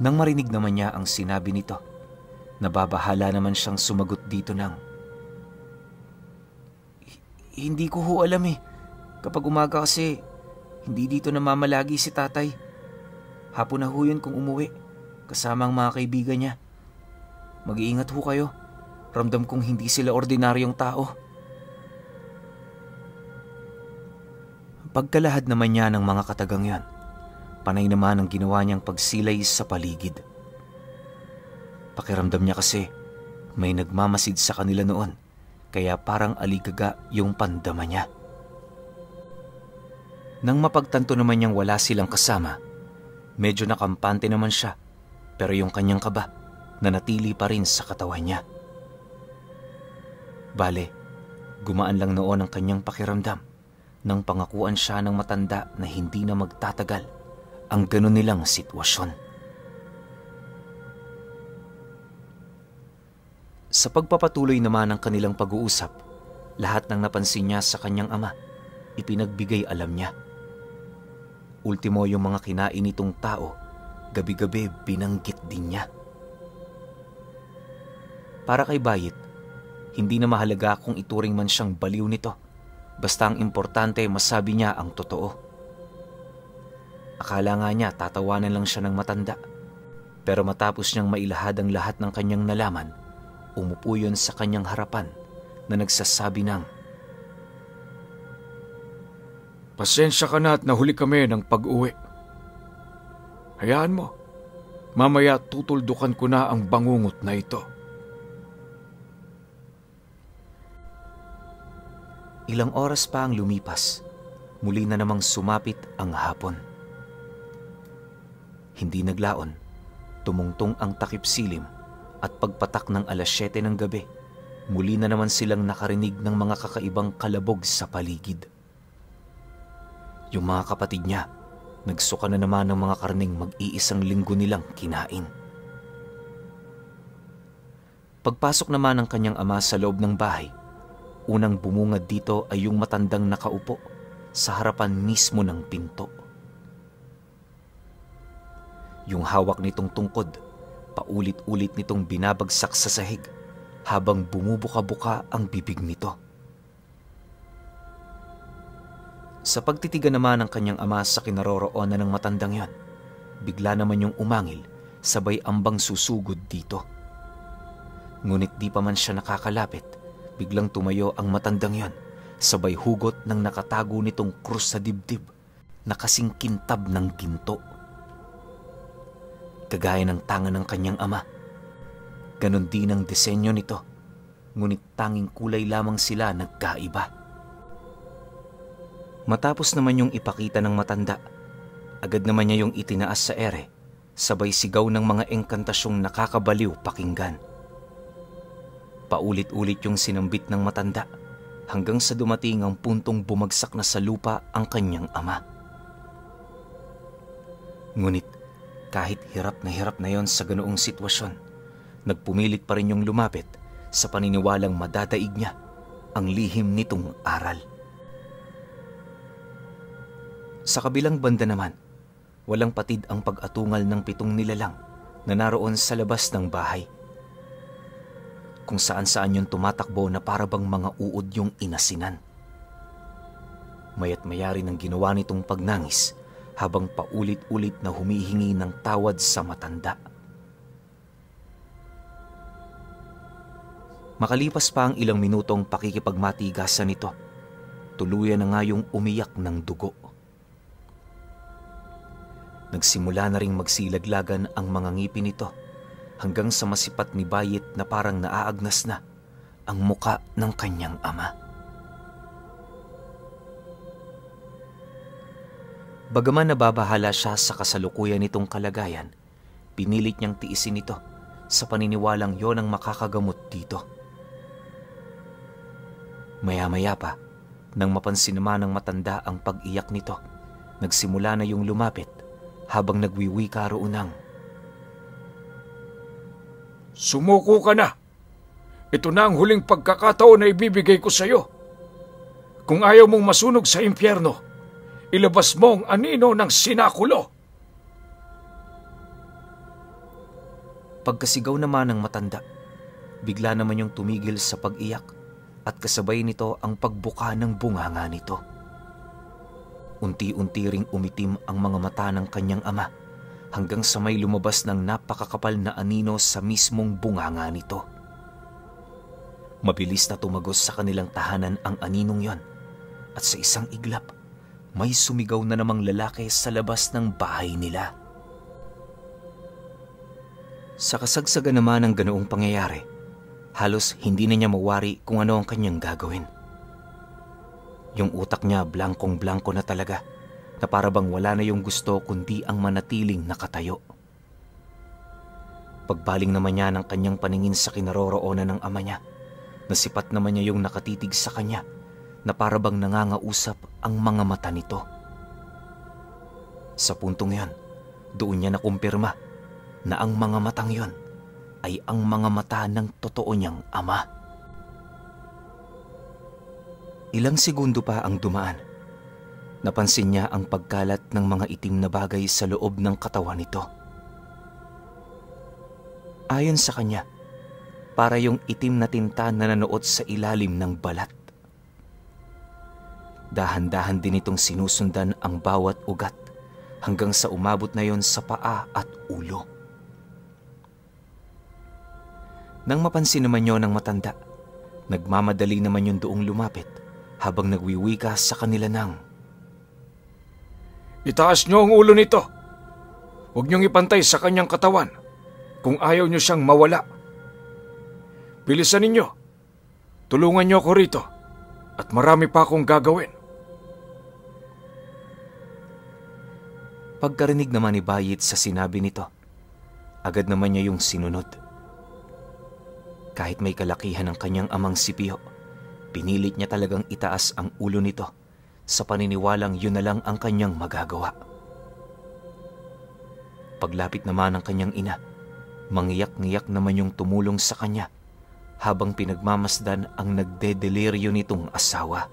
Nang marinig naman niya ang sinabi nito, nababahala naman siyang sumagot dito ng, Hindi ko ho alam eh. Kapag umaga kasi, hindi dito namamalagi si tatay. Hapon na ho yun kung umuwi, kasama ang mga kaibigan niya. Mag-iingat ho kayo. Ramdam kong hindi sila ordinaryong tao. Pagkalahad naman niya ng mga katagang yan, panay naman ang ginawa niyang pagsilay sa paligid. Pakiramdam niya kasi may nagmamasid sa kanila noon, kaya parang aligaga yung pandama niya. Nang mapagtanto naman niyang wala silang kasama, medyo nakampante naman siya, pero yung kanyang kaba nanatili pa rin sa katawan niya. Bale, gumaan lang noon ang kanyang pakiramdam nang pangakuan siya ng matanda na hindi na magtatagal ang ganun nilang sitwasyon. Sa pagpapatuloy naman ng kanilang pag-uusap, lahat ng napansin niya sa kanyang ama, ipinagbigay alam niya. Ultimo yung mga kinain nitong tao, gabi-gabi binanggit din niya. Para kay Bayit, hindi na mahalaga kung ituring man siyang baliw nito, basta ang importante masabi niya ang totoo. Akala nga niya tatawanan lang siya ng matanda, pero matapos niyang mailahad ang lahat ng kanyang nalaman, umupo yun sa kanyang harapan na nagsasabi ng, Pasensya ka na at nahuli kami ng pag-uwi. Hayaan mo, mamaya tutuldukan ko na ang bangungot na ito. Ilang oras pa ang lumipas, muli na namang sumapit ang hapon. Hindi naglaon, tumungtong ang takip silim at pagpatak ng 7:00 ng gabi, muli na naman silang nakarinig ng mga kakaibang kalabog sa paligid. Yung mga kapatid niya, nagsuka na naman ng mga karning mag-iisang linggo nilang kinain. Pagpasok naman ng kanyang ama sa loob ng bahay, unang bumungad dito ay yung matandang nakaupo sa harapan mismo ng pinto. Yung hawak nitong tungkod, paulit-ulit nitong binabagsak sa sahig habang bumubuka-buka ang bibig nito. Sa pagtitigan naman ng kanyang ama sa kinaroroonan ng matandang yon, bigla naman yung umangil, sabay ambang susugod dito. Ngunit di pa man siya nakakalapit, biglang tumayo ang matandang yon, sabay hugot ng nakatago nitong krus sa dibdib na kasing kintab ng ginto. Kagaya ng tangan ng kanyang ama, ganon din ang disenyo nito, ngunit tanging kulay lamang sila nagkaiba. Matapos naman yung ipakita ng matanda, agad naman niya yung itinaas sa ere, sabay sigaw ng mga engkantasyong nakakabaliw pakinggan. Paulit-ulit yung sinambit ng matanda hanggang sa dumating ang puntong bumagsak na sa lupa ang kanyang ama. Ngunit kahit hirap na yon sa ganoong sitwasyon, nagpumilit pa rin yung lumapit sa paniniwalang madadaig niya ang lihim nitong aral. Sa kabilang banda naman, walang patid ang pag-atungal ng 7 nilalang na naroon sa labas ng bahay. Kung saan-saan yung tumatakbo na parabang mga uod yung inasinan. Maya't maya rin ang ginawa nitong pagnangis habang paulit-ulit na humihingi ng tawad sa matanda. Makalipas pa ang ilang minutong pakikipagmatigasan nito, tuluyan na nga yung umiyak ng dugo. Nagsimula na ring magsilaglagan ang mga ngipin nito hanggang sa masipat ni Bayit na parang naaagnas na ang muka ng kanyang ama. Bagaman nababahala siya sa kasalukuyan nitong kalagayan, pinilit niyang tiisin ito sa paniniwalang yon ang makakagamot dito. Maya-maya pa, nang mapansin naman ng matanda ang pag-iyak nito, nagsimula na yung lumapit habang nagwiwika roon ng, Sumuko ka na! Ito na ang huling pagkakataon na ibibigay ko sa iyo. Kung ayaw mong masunog sa impyerno, ilabas mo ang anino ng sinakulo. Pagkasigaw naman ng matanda, bigla naman yung tumigil sa pag-iyak at kasabay nito ang pagbuka ng bunganga nito. Unti-unti ring umitim ang mga mata ng kanyang ama hanggang sa may lumabas ng napakakapal na anino sa mismong bunganga nito. Mabilis na tumagos sa kanilang tahanan ang aninong yon at sa isang iglap, may sumigaw na namang lalaki sa labas ng bahay nila. Sa kasagsagan naman ng ganoong pangyayari, halos hindi na niya mawari kung ano ang kanyang gagawin. Yung utak niya blankong-blanko na talaga, na para bang wala na yung gusto kundi ang manatiling nakatayo. Pagbaling naman niya ng kanyang paningin sa kinaroroonan ng ama niya, nasipat naman niya yung nakatitig sa kanya na para bang nangangausap ang mga mata nito. Sa puntong yon, doon niya nakumpirma na ang mga matang yon ay ang mga mata ng totoo niyang ama. Ilang segundo pa ang dumaan. Napansin niya ang pagkalat ng mga itim na bagay sa loob ng katawan nito. Ayon sa kanya, para yung itim na tinta na nanuot sa ilalim ng balat. Dahan-dahan din itong sinusundan ang bawat ugat hanggang sa umabot na yon sa paa at ulo. Nang mapansin naman yon ng matanda, nagmamadali naman yung doong lumapit habang nagwiwika sa kanila ng, "Itaas niyo ang ulo nito. Huwag niyong ipantay sa kanyang katawan kung ayaw niyo siyang mawala. Bilisan ninyo. Tulungan niyo ako rito at marami pa akong gagawin." Pagkarinig naman ni Bayit sa sinabi nito, agad naman niya yung sinunod. Kahit may kalakihan ng kanyang amang si Pio, pinilit niya talagang itaas ang ulo nito sa paniniwalang yun na lang ang kanyang magagawa. Paglapit naman ng kanyang ina, mangiyak-ngiyak naman yung tumulong sa kanya habang pinagmamasdan ang nagdedeliryo nitong asawa.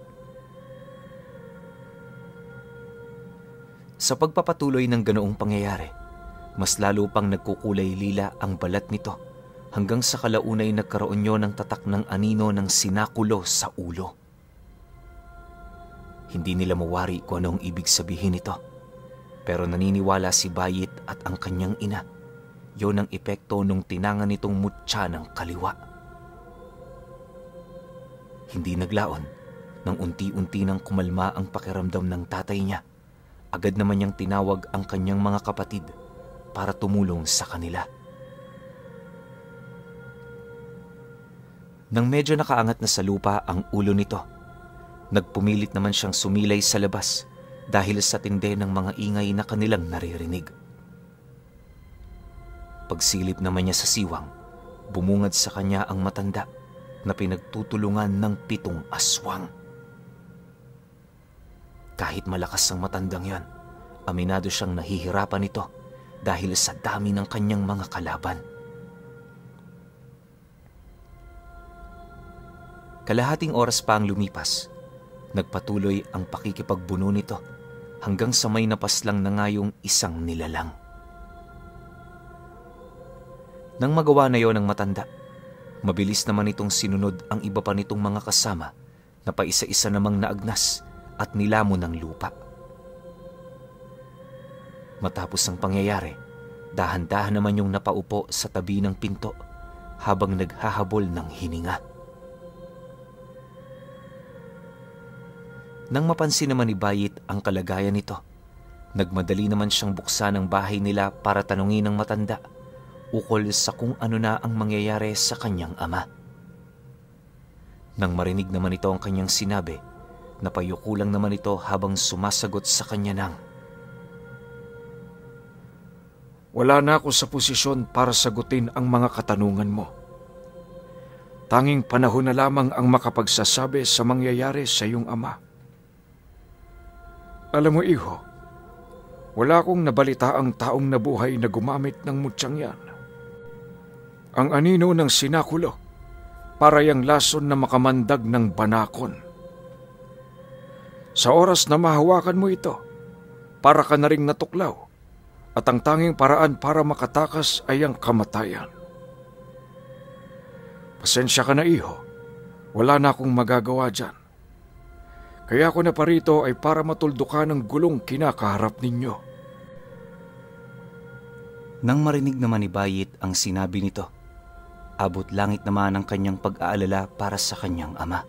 Sa pagpapatuloy ng ganoong pangyayari, mas lalo pang nagkukulay lila ang balat nito hanggang sa kalaunay nagkaroon niyo ng tatak ng anino ng sinakulo sa ulo. Hindi nila mawari kung anong ibig sabihin nito, pero naniniwala si Bayit at ang kanyang ina. Yon ang epekto nung tinangan nitong mutya ng kaliwa. Hindi naglaon nang unti-unti nang kumalma ang pakiramdam ng tatay niya. Agad naman niyang tinawag ang kanyang mga kapatid para tumulong sa kanila. Nang medyo nakaangat na sa lupa ang ulo nito, nagpumilit naman siyang sumilay sa labas dahil sa tindi ng mga ingay na kanilang naririnig. Pagsilip naman niya sa siwang, bumungad sa kanya ang matanda na pinagtutulungan ng 7 aswang. Kahit malakas ang matandang yon, aminado siyang nahihirapan ito dahil sa dami ng kanyang mga kalaban. Kalahating oras pa ang lumipas, nagpatuloy ang pakikipagbuno nito hanggang sa may napaslang na nga yung isang nilalang. Nang magawa na yon ng matanda, mabilis naman itong sinunod ang iba pa nitong mga kasama na paisa-isa namang naagnas at nilamon ng lupa. Matapos ang pangyayari, dahan-dahan naman yung napaupo sa tabi ng pinto habang naghahabol ng hininga. Nang mapansin naman ni Bayit ang kalagayan nito, nagmadali naman siyang buksan ang bahay nila para tanungin ng matanda ukol sa kung ano na ang mangyayari sa kanyang ama. Nang marinig naman ito ang kanyang sinabi, napayuko lang naman ito habang sumasagot sa kanya ng, "Wala na ako sa posisyon para sagutin ang mga katanungan mo. Tanging panahon na lamang ang makapagsasabi sa mangyayari sa iyong ama. Alam mo, iho, wala akong nabalitaang taong nabuhay na gumamit ng mutyang yan. Ang anino ng sinakulo, para yang lason na makamandag ng banakon. Sa oras na mahawakan mo ito, para ka na ring natuklaw, at ang tanging paraan para makatakas ay ang kamatayan. Pasensya ka na, iho. Wala na akong magagawa dyan. Kaya ako na parito ay para matuldukan ang gulong kinakaharap ninyo. Nang marinig naman ni Bayit ang sinabi nito, abot langit naman ang kanyang pag-aalala para sa kanyang ama.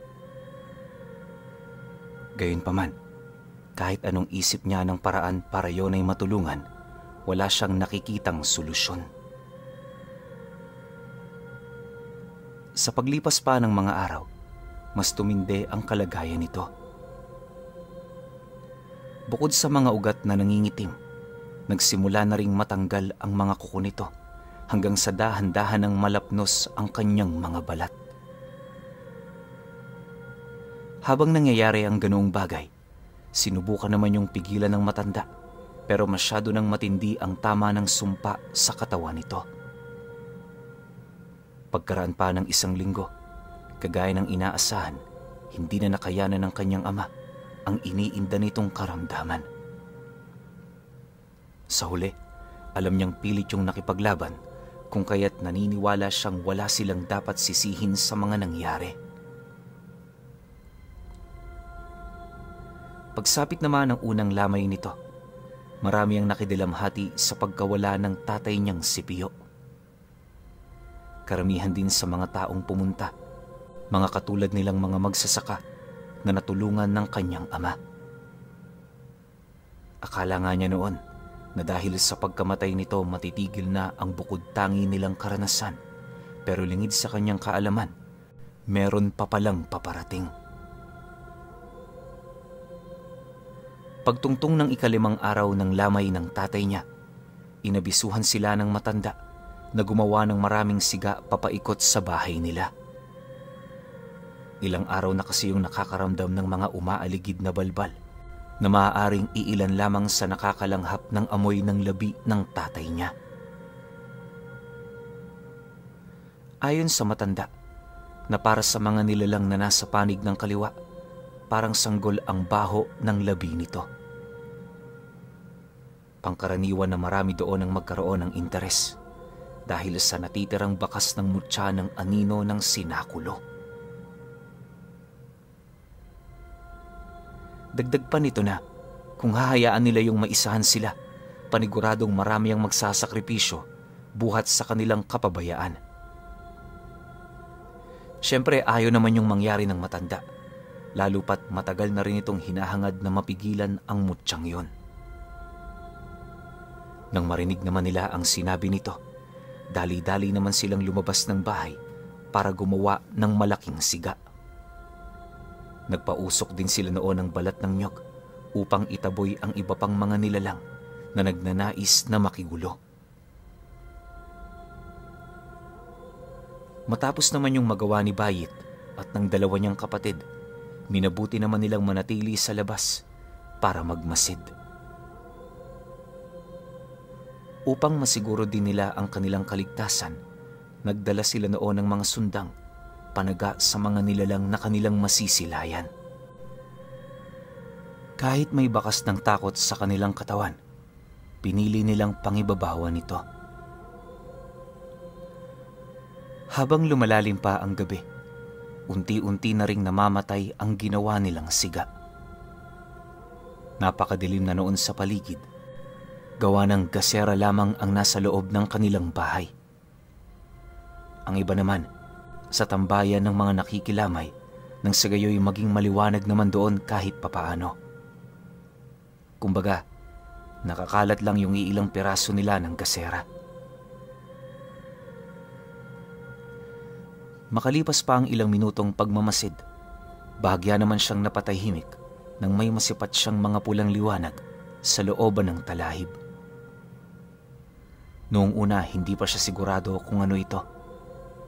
Gayunpaman, kahit anong isip niya ng paraan para yon ay matulungan, wala siyang nakikitang solusyon. Sa paglipas pa ng mga araw, mas tumindi ang kalagayan nito. Bukod sa mga ugat na nangingitim, nagsimula na ring matanggal ang mga kuko nito hanggang sa dahan-dahan ng malapnos ang kanyang mga balat. Habang nangyayari ang ganoong bagay, sinubukan naman yung pigilan ng matanda pero masyado nang matindi ang tama ng sumpa sa katawan nito. Pagkaraan pa ng 1 linggo, kagaya ng inaasahan, hindi na nakayanan ng kanyang ama ang iniinda nitong karamdaman. Sa huli, alam niyang pilit yung nakipaglaban kung kaya't naniniwala siyang wala silang dapat sisihin sa mga nangyari. Pagsapit naman ng unang lamay nito, marami ang nakidalamhati sa pagkawala ng tatay niyang si Pio. Karamihan din sa mga taong pumunta, mga katulad nilang mga magsasaka na natulungan ng kanyang ama. Akala nga niya noon na dahil sa pagkamatay nito matitigil na ang bukod tangi nilang karanasan, pero lingid sa kanyang kaalaman, meron pa palang paparating. Pagtungtong ng 5 araw ng lamay ng tatay niya, inabisuhan sila ng matanda na gumawa ng maraming siga papaikot sa bahay nila. Ilang araw na kasi yung nakakaramdam ng mga umaaligid na balbal na maaaring iilan lamang sa nakakalanghap ng amoy ng labi ng tatay niya. Ayon sa matanda, na para sa mga nilalang na nasa panig ng kaliwa, parang sanggol ang baho ng labi nito. Pangkaraniwan na marami doon ang magkaroon ng interes dahil sa natitirang bakas ng mutya ng anino ng sinakulo. Dagdag pa nito na kung hahayaan nila yung maisahan sila, paniguradong marami ang magsasakripisyo buhat sa kanilang kapabayaan. Siyempre ayaw naman yung mangyari ng matanda, lalo pat matagal na rin itong hinahangad na mapigilan ang mutsyang yon. Nang marinig naman nila ang sinabi nito, dali-dali naman silang lumabas ng bahay para gumawa ng malaking siga. Nagpausok din sila noon ng balat ng niyog upang itaboy ang iba pang mga nilalang na nagnanais na makigulo. Matapos naman yung magawa ni Bayit at ng 2 niyang kapatid, minabuti naman nilang manatili sa labas para magmasid. Upang masiguro din nila ang kanilang kaligtasan, nagdala sila noon ng mga sundang, panaga sa mga nilalang na kanilang masisilayan. Kahit may bakas ng takot sa kanilang katawan, pinili nilang pangibabawan ito. Habang lumalalim pa ang gabi, unti-unti na ring namamatay ang ginawa nilang siga. Napakadilim na noon sa paligid, gawa ng gasera lamang ang nasa loob ng kanilang bahay. Ang iba naman, sa tambayan ng mga nakikilamay, nang sa gayoy maging maliwanag naman doon kahit papaano. Kumbaga, nakakalat lang yung iilang piraso nila ng gasera. Makalipas pa ang ilang minutong pagmamasid, bahagya naman siyang napatahimik nang may masipat siyang mga pulang liwanag sa looban ng talahib. Noong una, hindi pa siya sigurado kung ano ito,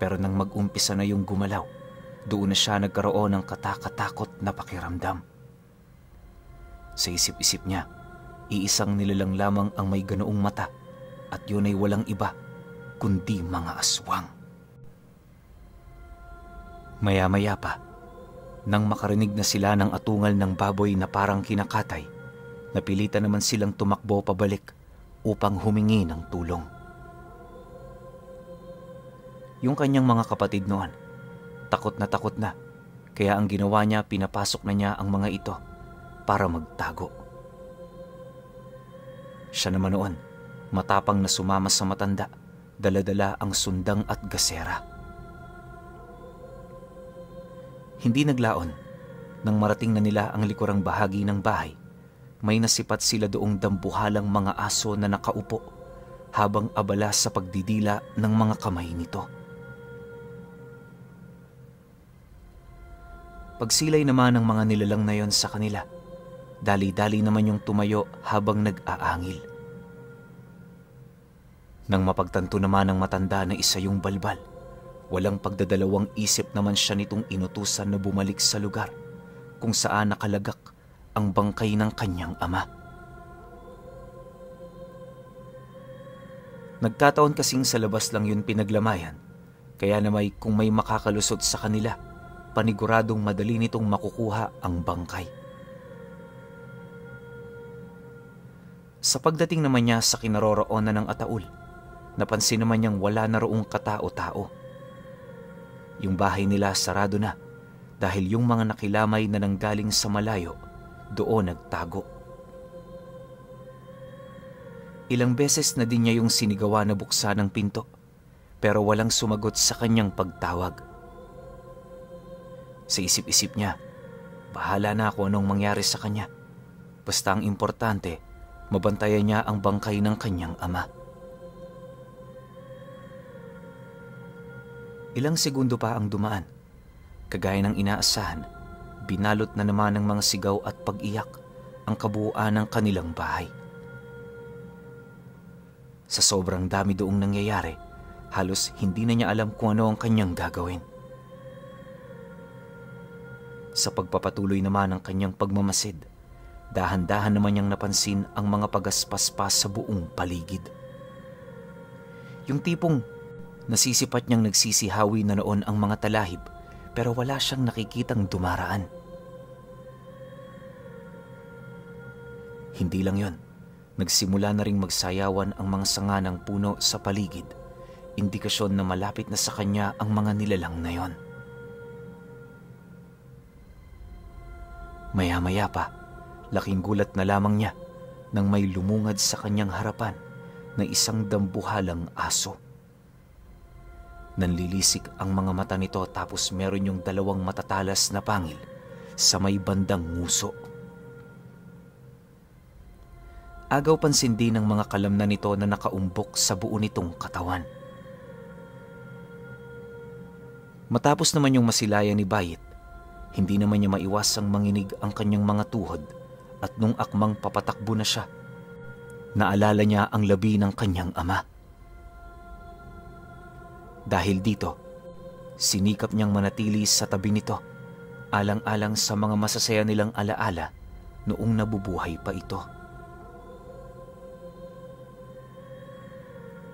pero nang mag-umpisa na yung gumalaw, doon na siya nagkaroon ng katakatakot na pakiramdam. Sa isip-isip niya, iisang nilalang lamang ang may ganoong mata at yun ay walang iba kundi mga aswang. Maya-maya pa, nang makarinig na sila ng atungal ng baboy na parang kinakatay, napilitan naman silang tumakbo pabalik upang humingi ng tulong. Yung kanyang mga kapatid noon, takot na, kaya ang ginawa niya, pinapasok na niya ang mga ito para magtago. Siya naman noon, matapang na sumama sa matanda, dala-dala ang sundang at gasera. Hindi naglaon, nang marating na nila ang likurang bahagi ng bahay, may nasipat sila doong dambuhalang mga aso na nakaupo habang abala sa pagdidila ng mga kamay nito. Pagsilay naman ng mga nilalang na yon sa kanila, dali-dali naman yung tumayo habang nag-aangil. Nang mapagtanto naman ng matanda na isa yung balbal, walang pagdadalawang isip naman siya nitong inutusan na bumalik sa lugar kung saan nakalagak ang bangkay ng kanyang ama. Nagkataon kasing sa labas lang yun pinaglamayan, kaya naman kung may makakalusot sa kanila, paniguradong madali nitong makukuha ang bangkay. Sa pagdating naman niya sa kinaroroonan ng ataul, napansin naman niyang wala na roong katao-tao. Yung bahay nila sarado na dahil yung mga nakilamay na nanggaling sa malayo doon nagtago. Ilang beses na din niya yung sinigawa na buksan ng pinto, pero walang sumagot sa kanyang pagtawag. Sa isip-isip niya, bahala na ako anong mangyari sa kanya. Basta ang importante, mabantayan niya ang bangkay ng kanyang ama. Ilang segundo pa ang dumaan. Kagaya ng inaasahan, binalot na naman ng mga sigaw at pag-iyak ang kabuuan ng kanilang bahay. Sa sobrang dami doong nangyayari, halos hindi na niya alam kung ano ang kanyang gagawin. Sa pagpapatuloy naman ng kanyang pagmamasid, dahan-dahan naman niyang napansin ang mga pagaspas-pas sa buong paligid. Yung tipong nasisipat niyang nagsisihawi na noon ang mga talahib, pero wala siyang nakikitang dumaraan. Hindi lang yon, nagsimula na ring magsayawan ang mga sanga ng puno sa paligid, indikasyon na malapit na sa kanya ang mga nilalang na yon. Maya-maya pa, laking gulat na lamang niya nang may lumungad sa kanyang harapan na isang dambuhalang aso. Nanlilisik ang mga mata nito tapos meron yung dalawang matatalas na pangil sa may bandang nguso. Agaw pansin din ng mga kalamnan nito na nakaumbok sa buo nitong katawan. Matapos naman yung masilayan ni Bayit, hindi naman niya maiwasang manginig ang kanyang mga tuhod at nung akmang papatakbo na siya, naalala niya ang labi ng kanyang ama. Dahil dito, sinikap niyang manatili sa tabi nito, alang-alang sa mga masasaya nilang alaala noong nabubuhay pa ito.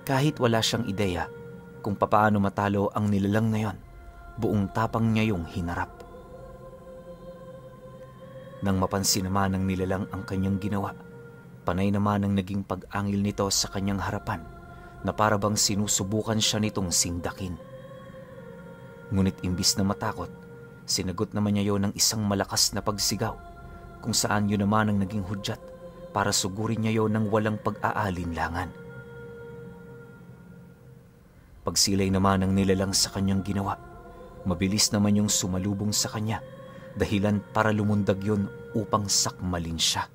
Kahit wala siyang ideya kung papaano matalo ang nilalang na yon, buong tapang niya yung hinarap. Nang mapansin naman ng nilalang ang kanyang ginawa, panay naman ang naging pag-angil nito sa kanyang harapan na para bang sinusubukan siya nitong sindakin. Ngunit imbis na matakot, sinagot naman niya yon ng isang malakas na pagsigaw, kung saan yun naman ang naging hudyat para sugurin niya yon ng walang pag-aalinlangan. Pagsilay naman ng nilalang sa kanyang ginawa, mabilis naman yung sumalubong sa kanya, dahilan para lumundag yon upang sakmalin siya.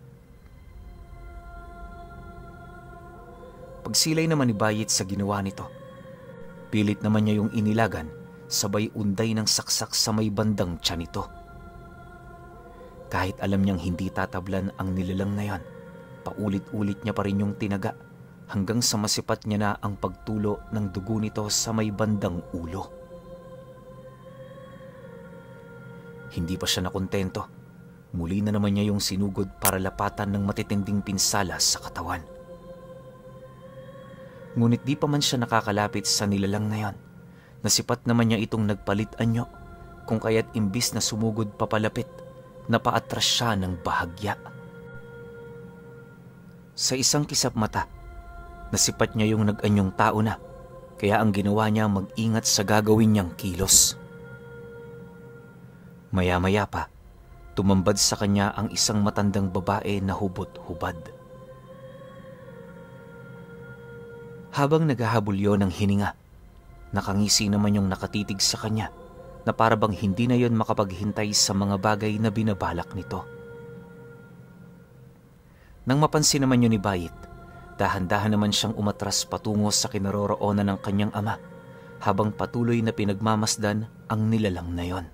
Pagsilay naman ni Bayit sa ginawa nito, pilit naman niya yung inilagan, sabay unday ng saksak sa may bandang tiyan nito. Kahit alam niyang hindi tatablan ang nilalang na yon, paulit-ulit niya pa rin yung tinaga hanggang sa masipat niya na ang pagtulo ng dugo nito sa may bandang ulo. Hindi pa siya nakontento. Muli na naman niya yung sinugod para lapatan ng matitinding pinsala sa katawan. Ngunit di pa man siya nakakalapit sa nilalang na yon, nasipat naman niya itong nagpalit anyo, kung kaya't imbis na sumugod papalapit, napaatras siya ng bahagya. Sa isang kisap mata, nasipat niya yung nag-anyong tao na, kaya ang ginawa niya mag-ingat sa gagawin niyang kilos. Maya-maya pa, tumambad sa kanya ang isang matandang babae na hubot-hubad. Habang naghahabulyo ng hininga, nakangisi naman yung nakatitig sa kanya na para bang hindi na yon makapaghintay sa mga bagay na binabalak nito. Nang mapansin naman yun ni Bayit, dahan-dahan naman siyang umatras patungo sa kinaroroonan ng kanyang ama habang patuloy na pinagmamasdan ang nilalang na yon.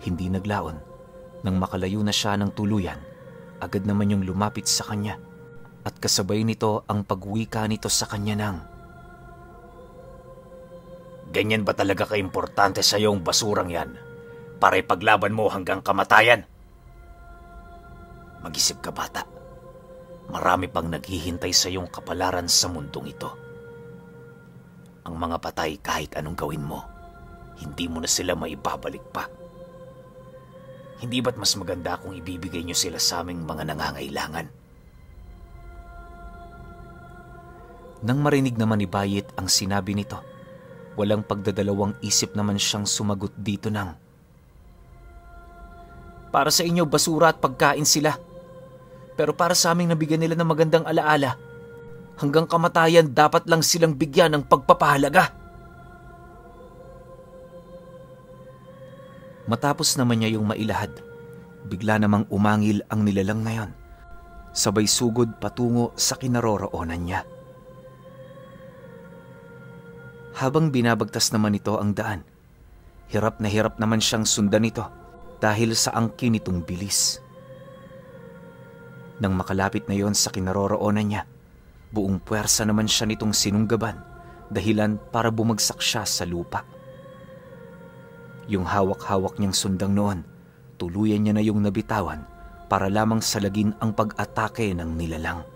Hindi naglaon, nang makalayo na siya ng tuluyan, agad naman yung lumapit sa kanya at kasabay nito ang pagwika nito sa kanya ng, "Ganyan ba talaga kaimportante sa iyong basurang yan para ipaglaban mo hanggang kamatayan? Mag-isip ka, bata. Marami pang naghihintay sa iyong kapalaran sa mundong ito. Ang mga patay kahit anong gawin mo, hindi mo na sila maibabalik pa. Hindi ba't mas maganda kung ibibigay niyo sila sa aming mga nangangailangan?" Nang marinig naman ni Bayit ang sinabi nito, walang pagdadalawang isip naman siyang sumagot dito ng, "Para sa inyo basura at pagkain sila. Pero para sa aming nabigyan nila ng magandang alaala, hanggang kamatayan dapat lang silang bigyan ng pagpapahalaga." Matapos naman niya yung mailahad, bigla namang umangil ang nilalang na yon, sabay sugod patungo sa kinaroroonan niya. Habang binabagtas naman ito ang daan, hirap na hirap naman siyang sundan ito dahil sa angkin nitong bilis. Nang makalapit na yon sa kinaroroonan niya, buong puwersa naman siya nitong sinunggaban, dahilan para bumagsak siya sa lupa. Yung hawak-hawak niyang sundang noon, tuluyan niya na yung nabitawan para lamang salagin ang pag-atake ng nilalang.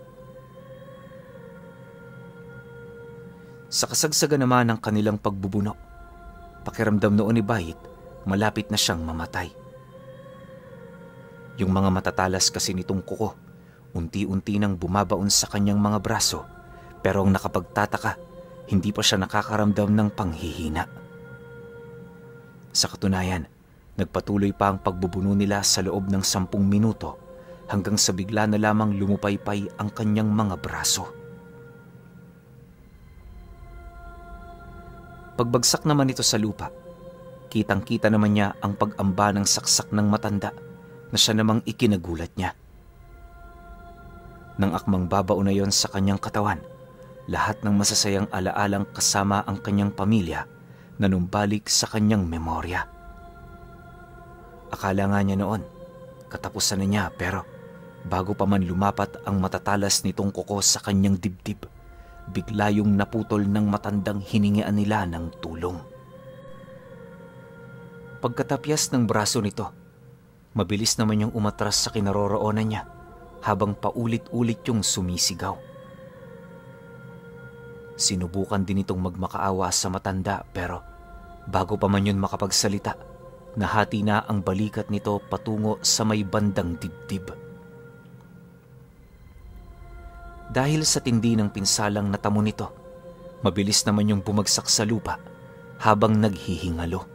Sa kasagsagan naman ng kanilang pagbubuno, pakiramdam noon ni Bayit, malapit na siyang mamatay. Yung mga matatalas kasi nitong kuko, unti-unti nang bumabaon sa kanyang mga braso, pero ang nakapagtataka, hindi pa siya nakakaramdam ng panghihina. Sa katunayan, nagpatuloy pa ang pagbubuno nila sa loob ng 10 minuto hanggang sa bigla na lamang lumupaypay ang kanyang mga braso. Pagbagsak naman ito sa lupa, kitang-kita naman niya ang pag-amba ng saksak ng matanda na siya namang ikinagulat niya. Nang akmang babao na yon sa kanyang katawan, lahat ng masasayang alaalang kasama ang kanyang pamilya na numbalik sa kanyang memorya. Akala nga niya noon, katapusan na niya, pero bago pa man lumapat ang matatalas nitong kuko sa kanyang dibdib, bigla yung naputol ng matandang hiningian nila ng tulong. Pagkatapyas ng braso nito, mabilis naman yung umatras sa kinaroroonan niya habang paulit-ulit yung sumisigaw. Sinubukan din itong magmakaawa sa matanda, pero bago pa man yun makapagsalita, nahati na ang balikat nito patungo sa may bandang dibdib. Dahil sa tindi ng pinsalang natamo nito, mabilis naman yung bumagsak sa lupa habang naghihingalo.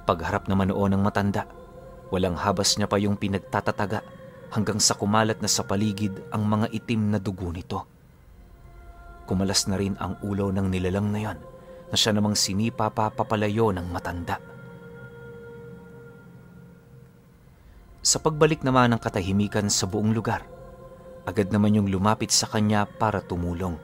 Pagharap naman noon ng matanda, walang habas niya pa yung pinagtatataga hanggang sa kumalat na sa paligid ang mga itim na dugo nito. Kumalas na rin ang ulo ng nilalang na yon na siya namang sinipa pa papalayo ng matanda. Sa pagbalik naman ng katahimikan sa buong lugar, agad naman yung lumapit sa kanya para tumulong.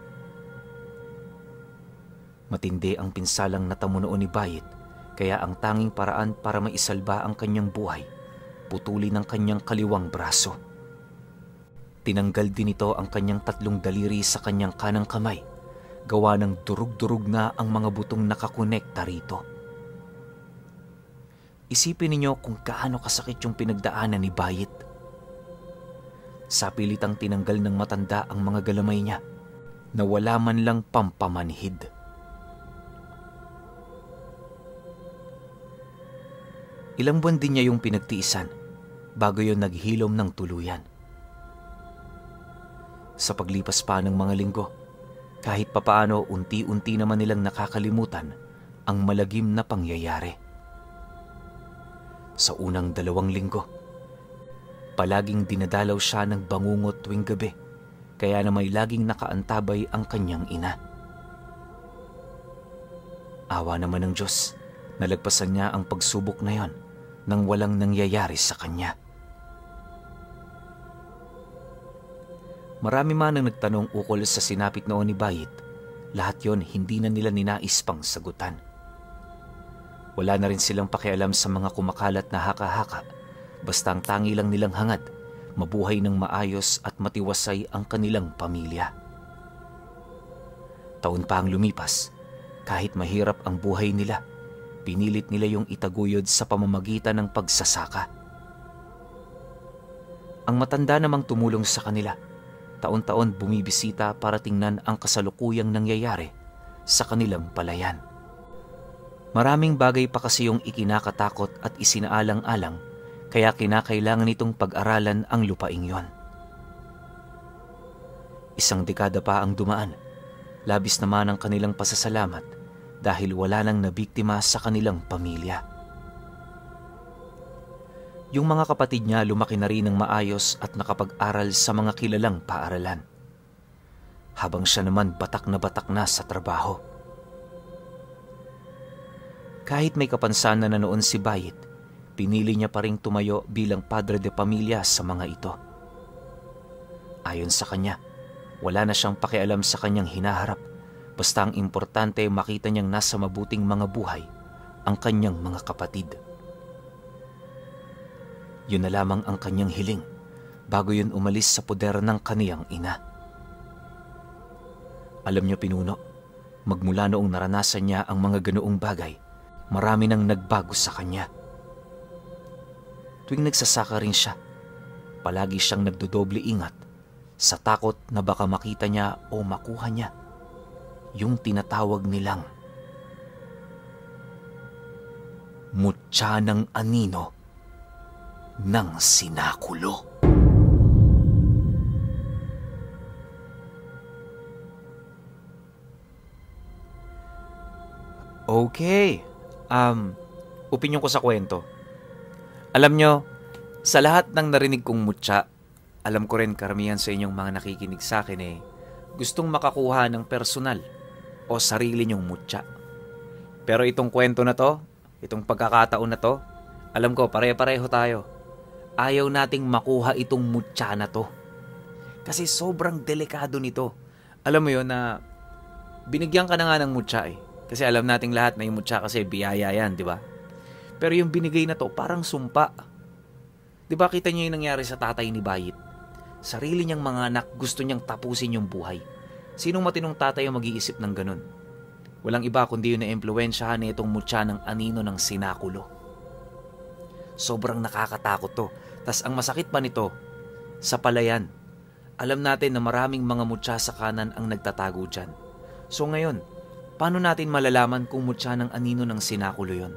Matindi ang pinsalang natamo noon ni Bayit, kaya ang tanging paraan para maisalba ang kanyang buhay, putulin ang kanyang kaliwang braso. Tinanggal din ito ang kanyang 3 daliri sa kanyang kanang kamay, gawa ng durug-durug na ang mga butong nakakonekta rito. Isipin ninyo kung gaano kasakit yung pinagdaanan ni Bayit. Sa pilitang tinanggal ng matanda ang mga galamay niya na wala man lang pampamanhid. Ilang buwan din niya yung pinagtiisan bago yun naghilom ng tuluyan. Sa paglipas pa ng mga linggo, kahit papaano unti-unti naman nilang nakakalimutan ang malagim na pangyayari. Sa unang 2 linggo, palaging dinadalaw siya ng bangungot tuwing gabi, kaya na may laging nakaantabay ang kanyang ina. Awa naman ng Diyos, nalagpasan niya ang pagsubok na yon nang walang nangyayari sa kanya. Marami man ang nagtanong ukol sa sinapit noon ni Bayit, lahat yon hindi na nila ninais pang sagutan. Wala na rin silang pakialam sa mga kumakalat na haka-haka, basta ang tangi lang nilang hangad, mabuhay ng maayos at matiwasay ang kanilang pamilya. Taon pa ang lumipas, kahit mahirap ang buhay nila, pinilit nila yung itaguyod sa pamamagitan ng pagsasaka. Ang matanda namang tumulong sa kanila, taon-taon bumibisita para tingnan ang kasalukuyang nangyayari sa kanilang palayan. Maraming bagay pa kasi yung ikinakatakot at isinaalang-alang, kaya kinakailangan nitong pag-aralan ang lupaing yon. 1 dekada pa ang dumaan, labis naman ang kanilang pasasalamat dahil wala nang nabiktima sa kanilang pamilya. Yung mga kapatid niya lumaki na rin ng maayos at nakapag-aral sa mga kilalang paaralan, habang siya naman batak na sa trabaho. Kahit may kapansanan na noon si Bayit, pinili niya pa ring tumayo bilang padre de pamilya sa mga ito. Ayon sa kanya, wala na siyang pakialam sa kanyang hinaharap, basta ang importante makita niyang nasa mabuting mga buhay ang kanyang mga kapatid. Yun na lamang ang kanyang hiling bago yun umalis sa poder ng kaniyang ina. Alam niyo, Pinuno, magmula noong naranasan niya ang mga ganoong bagay, marami nang nagbago sa kanya. Tuwing nagsasaka rin siya, palagi siyang nagdodoble ingat sa takot na baka makita niya o makuha niya yung tinatawag nilang mutya ng anino ng sinakulo. Okay. Opinyon ko sa kwento. Alam nyo, sa lahat ng narinig kong mutya, alam ko rin karamihan sa inyong mga nakikinig sa akin gustong makakuha ng personal o sarili nyong mutya. Pero itong kwento na to, itong pagkakataon na to, alam ko pare-pareho tayo. Ayaw nating makuha itong mutya na to. Kasi sobrang delikado nito. Alam mo yun na binigyan ka na nga ng mutya Kasi alam nating lahat na yung mutya kasi biyaya yan, di ba? Pero yung binigay na to, parang sumpa. Di ba kita niyo yung nangyari sa tatay ni Bayit? Sarili niyang mga anak, gusto niyang tapusin yung buhay. Sinong matinong tatay ang mag-iisip ng ganun? Walang iba kundi yung na-impluwensyahan na itong mutya ng anino ng sinakulo. Sobrang nakakatakot to. Tas ang masakit pa nito, sa palayan, alam natin na maraming mga mutya sa kanan ang nagtatago dyan. So ngayon, paano natin malalaman kung mutya ng anino ng sinakulo yon?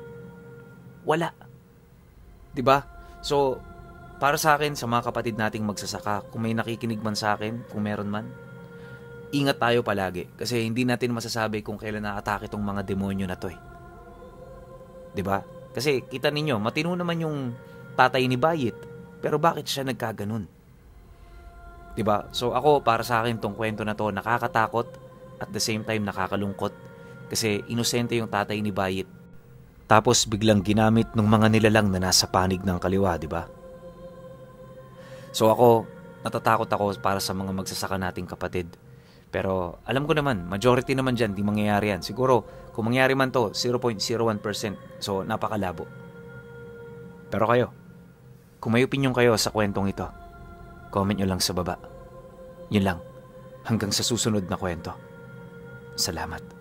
Wala. Diba? So, para sa akin, sa mga kapatid nating magsasaka, kung may nakikinig man sa akin, kung meron man, ingat tayo palagi. Kasi hindi natin masasabi kung kailan na-atake itong mga demonyo na to Diba? Kasi kita ninyo, matino naman yung tatay ni Bayit. Pero bakit siya nagkaganon? Diba? So ako, para sa akin, tong kwento na to, nakakatakot at the same time nakakalungkot. Kasi inosente yung tatay ni Bayit. Tapos biglang ginamit ng mga nilalang na nasa panig ng kaliwa, di ba? So ako, natatakot ako para sa mga magsasaka nating kapatid. Pero alam ko naman, majority naman dyan, di mangyayari yan. Siguro, kung mangyari man to, 0.01%. So, napakalabo. Pero kayo, kung may opinion kayo sa kwentong ito, comment nyo lang sa baba. Yun lang. Hanggang sa susunod na kwento. Salamat.